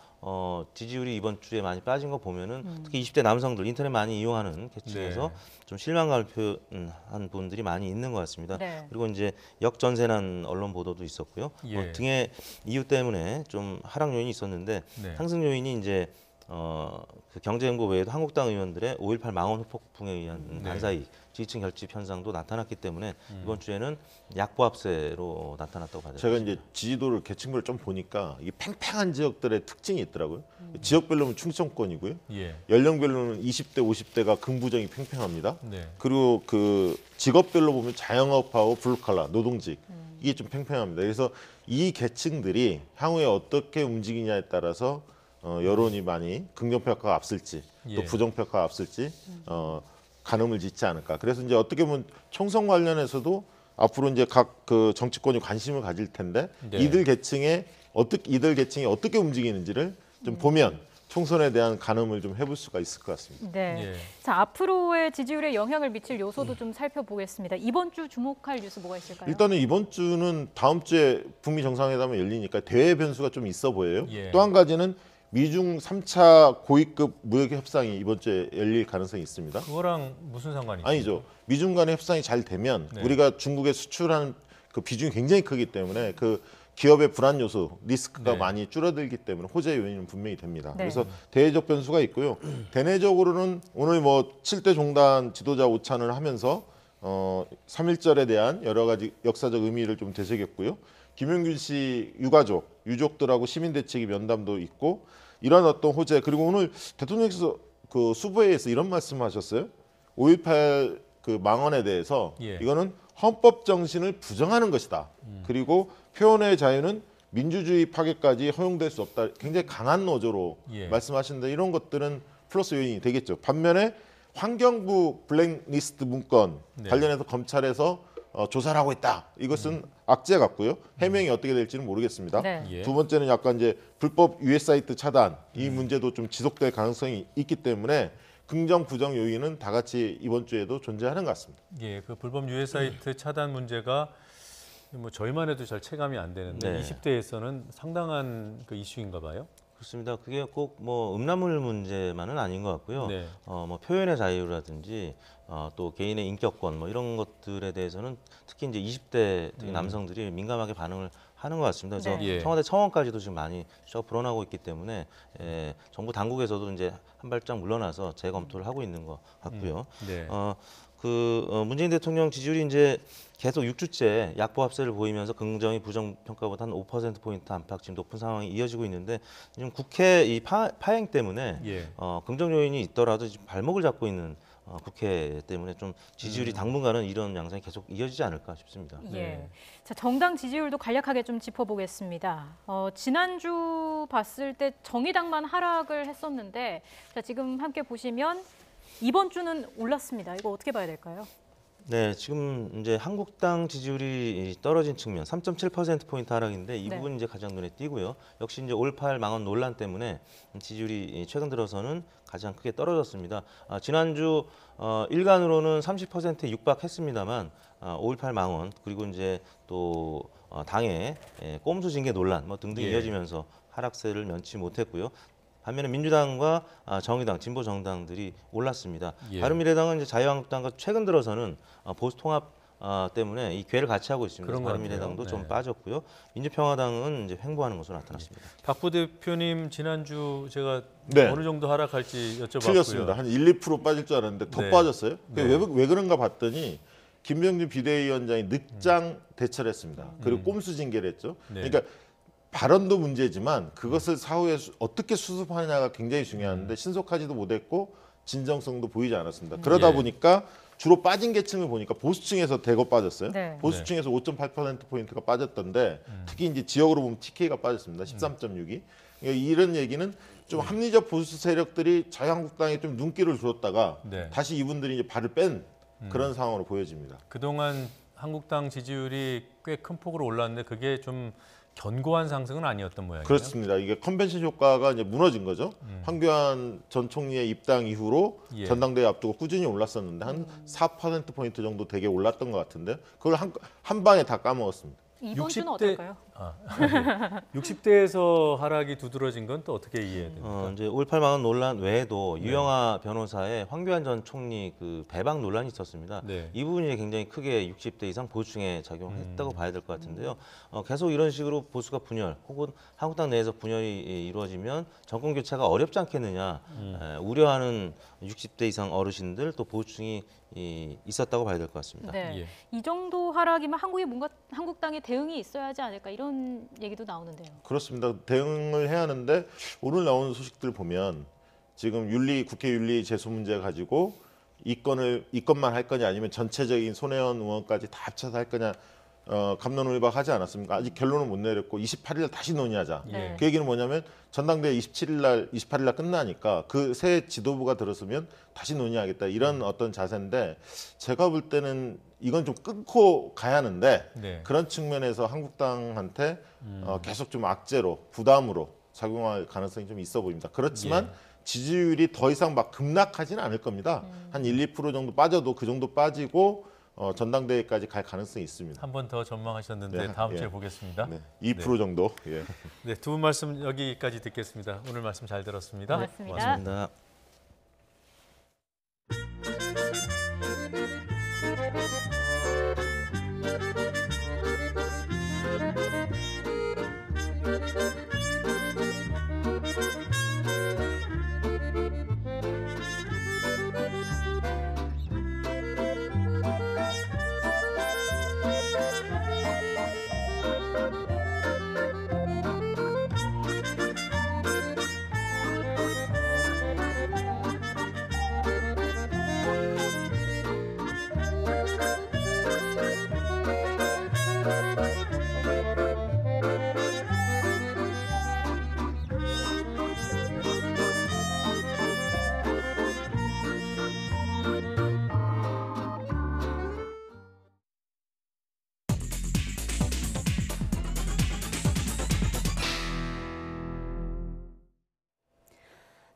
지지율이 이번 주에 많이 빠진 거 보면은 특히 20대 남성들 인터넷 많이 이용하는 계층에서 좀 실망감을 표현한 분들이 많이 있는 것 같습니다. 그리고 이제 역전세난 언론 보도도 있었고요. 등의 이유 때문에 좀 하락 요인이 있었는데 상승 요인이 이제 그 경제행보 외에도 한국당 의원들의 5.18 망원 후폭풍에 의한 반사이익, 지지층 결집 현상도 나타났기 때문에 이번 주에는 약보합세로 나타났다고 봐야 됩니다. 제가 이제 지지도를 계층별로 좀 보니까 이게 팽팽한 지역들의 특징이 있더라고요. 지역별로는 충청권이고요. 연령별로는 20대, 50대가 긍부정이 팽팽합니다. 그리고 그 직업별로 보면 자영업하고 블루칼라, 노동직 이게 좀 팽팽합니다. 그래서 이 계층들이 향후에 어떻게 움직이냐에 따라서 여론이 많이 긍정평가가 앞설지 또 부정평가가 앞설지 가늠을 짓지 않을까. 그래서 이제 어떻게 보면 총선 관련해서도 앞으로 이제 각 그 정치권이 관심을 가질 텐데 이들 계층이 어떻게 움직이는지를 좀 보면 총선에 대한 가늠을 좀 해볼 수가 있을 것 같습니다. 자, 앞으로의 지지율에 영향을 미칠 요소도 좀 살펴보겠습니다. 이번 주 주목할 뉴스 뭐가 있을까요? 일단은 이번 주는 다음 주에 북미 정상회담이 열리니까 대외 변수가 좀 있어 보여요. 또 한 가지는 미중 3차 고위급 무역 협상이 이번 주에 열릴 가능성이 있습니다. 그거랑 무슨 상관이 있죠? 아니죠. 미중 간의 협상이 잘 되면 우리가 중국에 수출하는 그 비중이 굉장히 크기 때문에 그 기업의 불안 요소, 리스크가 많이 줄어들기 때문에 호재 요인은 분명히 됩니다. 그래서 대외적 변수가 있고요. 대내적으로는 오늘 뭐 7대 종단 지도자 오찬을 하면서 3.1절에 대한 여러 가지 역사적 의미를 좀 되새겼고요. 김용균 씨 유족들하고 시민대책위 면담도 있고 이런 어떤 호재, 그리고 오늘 대통령께서 그 수보회에서 이런 말씀하셨어요. 5.18 그 망언에 대해서 이거는 헌법 정신을 부정하는 것이다. 그리고 표현의 자유는 민주주의 파괴까지 허용될 수 없다. 굉장히 강한 어조로 말씀하시는데 이런 것들은 플러스 요인이 되겠죠. 반면에 환경부 블랙리스트 문건 관련해서 검찰에서 조사를 하고 있다. 이것은 악재 같고요. 해명이 어떻게 될지는 모르겠습니다. 두 번째는 약간 이제 불법 유해 사이트 차단 이 문제도 좀 지속될 가능성이 있기 때문에 긍정 부정 요인은 다 같이 이번 주에도 존재하는 것 같습니다. 예, 그 불법 유해 사이트 차단 문제가 뭐 저희만 해도 잘 체감이 안 되는데 20대에서는 상당한 그 이슈인가 봐요. 그렇습니다. 그게 꼭 뭐 음란물 문제만은 아닌 것 같고요. 뭐 표현의 자유라든지 또 개인의 인격권 뭐 이런 것들에 대해서는 특히 이제 20대 특히 남성들이 민감하게 반응을 하는 것 같습니다. 그래서 청와대 청원까지도 지금 많이 불어나고 있기 때문에 정부 당국에서도 이제 한 발짝 물러나서 재검토를 하고 있는 것 같고요. 문재인 대통령 지지율이 이제 계속 6주째 약보합세를 보이면서 긍정이 부정 평가보다 한 5%포인트 안팎 지금 높은 상황이 이어지고 있는데 지금 국회 이 파행 때문에 긍정 요인이 있더라도 지금 발목을 잡고 있는 국회 때문에 좀 지지율이 당분간은 이런 양상이 계속 이어지지 않을까 싶습니다. 자, 정당 지지율도 간략하게 좀 짚어보겠습니다. 지난주 봤을 때 정의당만 하락을 했었는데 자, 지금 함께 보시면 이번 주는 올랐습니다. 이거 어떻게 봐야 될까요? 네, 지금 이제 한국당 지지율이 떨어진 측면 3.7%포인트 하락인데 이 부분이 이제 가장 눈에 띄고요. 역시 이제 5.18 망언 논란 때문에 지지율이 최근 들어서는 가장 크게 떨어졌습니다. 지난주 일간으로는 30%에 육박했습니다만 5.18 망언 그리고 이제 또 당의 꼼수 징계 논란 뭐 등등 이어지면서 하락세를 면치 못했고요. 반면에 민주당과 정의당, 진보 정당들이 올랐습니다. 바른미래당은 이제 자유한국당과 최근 들어서는 보수 통합 때문에 이 궤를 같이 하고 있습니다. 바른미래당도 좀 빠졌고요. 민주평화당은 이제 횡보하는 것으로 나타났습니다. 박 부대표님 지난주 제가 어느 정도 하락할지 여쭤봤고요. 틀렸습니다. 한 1~2% 빠질 줄 알았는데 더 빠졌어요. 왜 그런가 봤더니 김병준 비대위원장이 늦장 대처를 했습니다. 그리고 꼼수 징계를 했죠. 그러니까 발언도 문제지만 그것을 사후에 어떻게 수습하느냐가 굉장히 중요한데 신속하지도 못했고 진정성도 보이지 않았습니다. 그러다 보니까 주로 빠진 계층을 보니까 보수층에서 대거 빠졌어요. 보수층에서 5.8%포인트가 빠졌던데 특히 이제 지역으로 보면 TK가 빠졌습니다. 13.6이. 그러니까 이런 얘기는 좀 합리적 보수 세력들이 자유한국당에 좀 눈길을 주었다가 다시 이분들이 이제 발을 뺀 그런 상황으로 보여집니다. 그동안 한국당 지지율이 꽤 큰 폭으로 올랐는데 그게 좀 견고한 상승은 아니었던 모양이에요. 그렇습니다. 이게 컨벤션 효과가 이제 무너진 거죠. 황교안 전 총리의 입당 이후로 전당대회 앞두고 꾸준히 올랐었는데 한 4%포인트 정도 되게 올랐던 것 같은데 그걸 한 방에 다 까먹었습니다. 이번 주는 어떨까요? 60대에서 하락이 두드러진 건 또 어떻게 이해해야 됩니까? 이제 5.18 망언 논란 외에도 유영하 변호사의 황교안 전 총리 그 배방 논란이 있었습니다. 이 부분이 굉장히 크게 60대 이상 보수층에 작용했다고 봐야 될 것 같은데요. 계속 이런 식으로 보수가 분열 혹은 한국당 내에서 분열이 이루어지면 정권 교체가 어렵지 않겠느냐 우려하는 60대 이상 어르신들 또 보수층이 있었다고 봐야 될 것 같습니다. 이 정도 하락이면 한국당의 대응이 있어야 하지 않을까 이런 얘기도 나오는데요. 그렇습니다. 대응을 해야 하는데 오늘 나오는 소식들 보면 지금 국회 윤리 제소 문제 가지고 이건만 할 거냐 아니면 전체적인 손혜원 의원까지 다 합쳐서 할 거냐 갑론을박하지 않았습니까? 아직 결론은 못 내렸고 28일 날 다시 논의하자. 그 얘기는 뭐냐면 전당대회 28일 날 끝나니까 그 새 지도부가 들었으면 다시 논의하겠다 이런 어떤 자세인데 제가 볼 때는 이건 좀 끊고 가야 하는데 그런 측면에서 한국당한테 계속 좀 악재로 부담으로 작용할 가능성이 좀 있어 보입니다. 그렇지만 지지율이 더 이상 막 급락하지는 않을 겁니다. 한 1~2% 정도 빠져도 그 정도 빠지고 전당대회까지 갈 가능성이 있습니다. 한 번 더 전망하셨는데 다음 주에 보겠습니다. 2% 정도. 두 분 말씀 여기까지 듣겠습니다. 오늘 말씀 잘 들었습니다. 고맙습니다.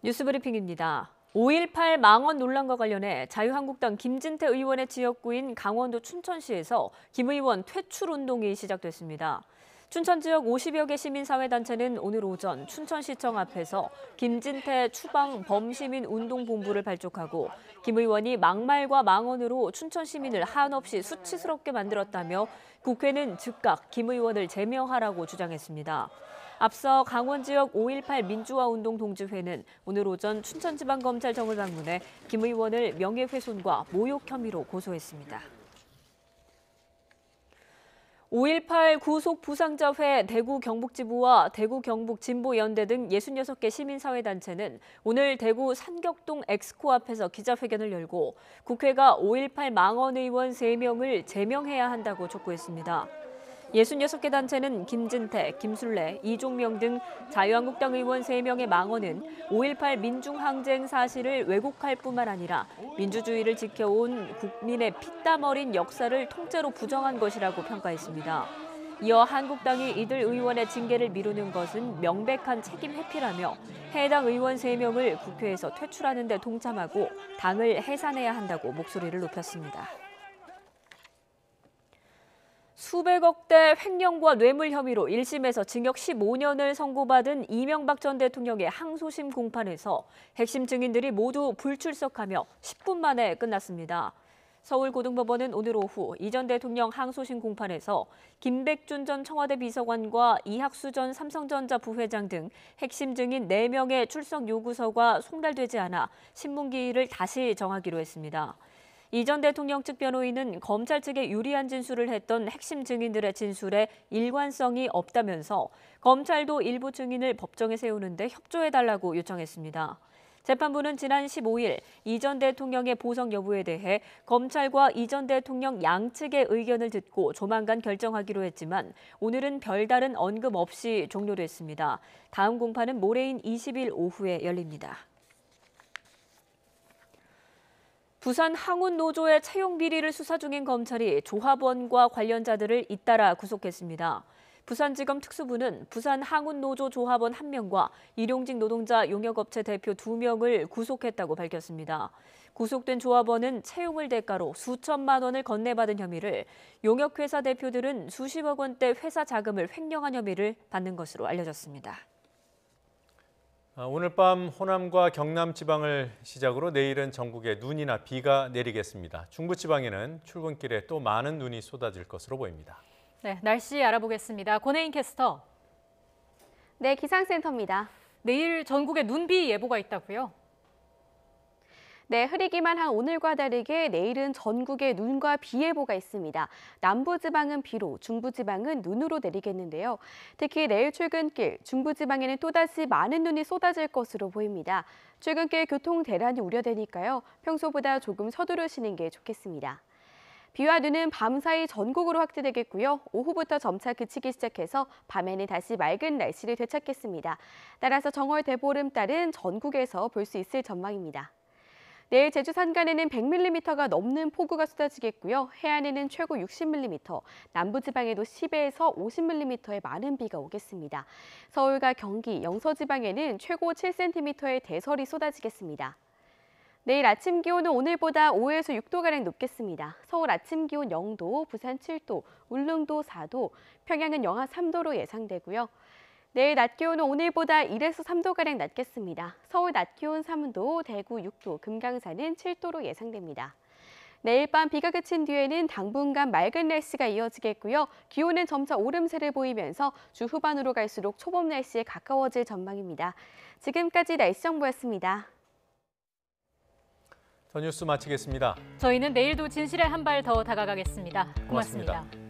뉴스브리핑입니다. 5.18 망언 논란과 관련해 자유한국당 김진태 의원의 지역구인 강원도 춘천시에서 김 의원 퇴출 운동이 시작됐습니다. 춘천 지역 50여 개 시민사회단체는 오늘 오전 춘천시청 앞에서 김진태 추방 범시민 운동본부를 발족하고 김 의원이 막말과 망언으로 춘천 시민을 한없이 수치스럽게 만들었다며 국회는 즉각 김 의원을 제명하라고 주장했습니다. 앞서 강원 지역 5.18 민주화운동 동지회는 오늘 오전 춘천지방검찰청을 방문해 김 의원을 명예훼손과 모욕 혐의로 고소했습니다. 5.18 구속 부상자회 대구 경북지부와 대구 경북진보연대 등 66개 시민사회단체는 오늘 대구 산격동 엑스코 앞에서 기자회견을 열고 국회가 5.18 망언 의원 3명을 제명해야 한다고 촉구했습니다. 66개 단체는 김진태, 김술래, 이종명 등 자유한국당 의원 3명의 망언은 5.18 민중항쟁 사실을 왜곡할 뿐만 아니라 민주주의를 지켜온 국민의 피땀 어린 역사를 통째로 부정한 것이라고 평가했습니다. 이어 한국당이 이들 의원의 징계를 미루는 것은 명백한 책임 회피라며 해당 의원 3명을 국회에서 퇴출하는 데 동참하고 당을 해산해야 한다고 목소리를 높였습니다. 수백억 대 횡령과 뇌물 혐의로 1심에서 징역 15년을 선고받은 이명박 전 대통령의 항소심 공판에서 핵심 증인들이 모두 불출석하며 10분 만에 끝났습니다. 서울고등법원은 오늘 오후 이 전 대통령 항소심 공판에서 김백준 전 청와대 비서관과 이학수 전 삼성전자 부회장 등 핵심 증인 4명의 출석 요구서가 송달되지 않아 신문기일을 다시 정하기로 했습니다. 이 전 대통령 측 변호인은 검찰 측에 유리한 진술을 했던 핵심 증인들의 진술에 일관성이 없다면서 검찰도 일부 증인을 법정에 세우는 데 협조해달라고 요청했습니다. 재판부는 지난 15일 이 전 대통령의 보석 여부에 대해 검찰과 이 전 대통령 양측의 의견을 듣고 조만간 결정하기로 했지만 오늘은 별다른 언급 없이 종료됐습니다. 다음 공판은 모레인 20일 오후에 열립니다. 부산 항운노조의 채용 비리를 수사 중인 검찰이 조합원과 관련자들을 잇따라 구속했습니다. 부산지검 특수부는 부산 항운노조 조합원 1명과 일용직 노동자 용역업체 대표 2명을 구속했다고 밝혔습니다. 구속된 조합원은 채용을 대가로 수천만 원을 건네받은 혐의를, 용역회사 대표들은 수십억 원대 회사 자금을 횡령한 혐의를 받는 것으로 알려졌습니다. 오늘 밤 호남과 경남 지방을 시작으로 내일은 전국에 눈이나 비가 내리겠습니다. 중부지방에는 출근길에 또 많은 눈이 쏟아질 것으로 보입니다. 네, 날씨 알아보겠습니다. 권혜인 캐스터. 네, 기상센터입니다. 내일 전국에 눈비 예보가 있다고요? 네, 흐리기만 한 오늘과 다르게 내일은 전국에 눈과 비 예보가 있습니다. 남부지방은 비로, 중부지방은 눈으로 내리겠는데요. 특히 내일 출근길, 중부지방에는 또다시 많은 눈이 쏟아질 것으로 보입니다. 출근길 교통 대란이 우려되니까요. 평소보다 조금 서두르시는 게 좋겠습니다. 비와 눈은 밤사이 전국으로 확대되겠고요. 오후부터 점차 그치기 시작해서 밤에는 다시 맑은 날씨를 되찾겠습니다. 따라서 정월 대보름달은 전국에서 볼 수 있을 전망입니다. 내일 제주 산간에는 100mm가 넘는 폭우가 쏟아지겠고요. 해안에는 최고 60mm, 남부지방에도 10에서 50mm의 많은 비가 오겠습니다. 서울과 경기, 영서지방에는 최고 7cm의 대설이 쏟아지겠습니다. 내일 아침 기온은 오늘보다 5에서 6도가량 높겠습니다. 서울 아침 기온 0도, 부산 7도, 울릉도 4도, 평양은 영하 3도로 예상되고요. 내일 낮 기온은 오늘보다 1에서 3도가량 낮겠습니다. 서울 낮 기온 3도, 대구 6도, 금강산은 7도로 예상됩니다. 내일 밤 비가 그친 뒤에는 당분간 맑은 날씨가 이어지겠고요. 기온은 점차 오름세를 보이면서 주 후반으로 갈수록 초봄 날씨에 가까워질 전망입니다. 지금까지 날씨 정보였습니다. 더 뉴스 마치겠습니다. 저희는 내일도 진실에 한 발 더 다가가겠습니다. 고맙습니다.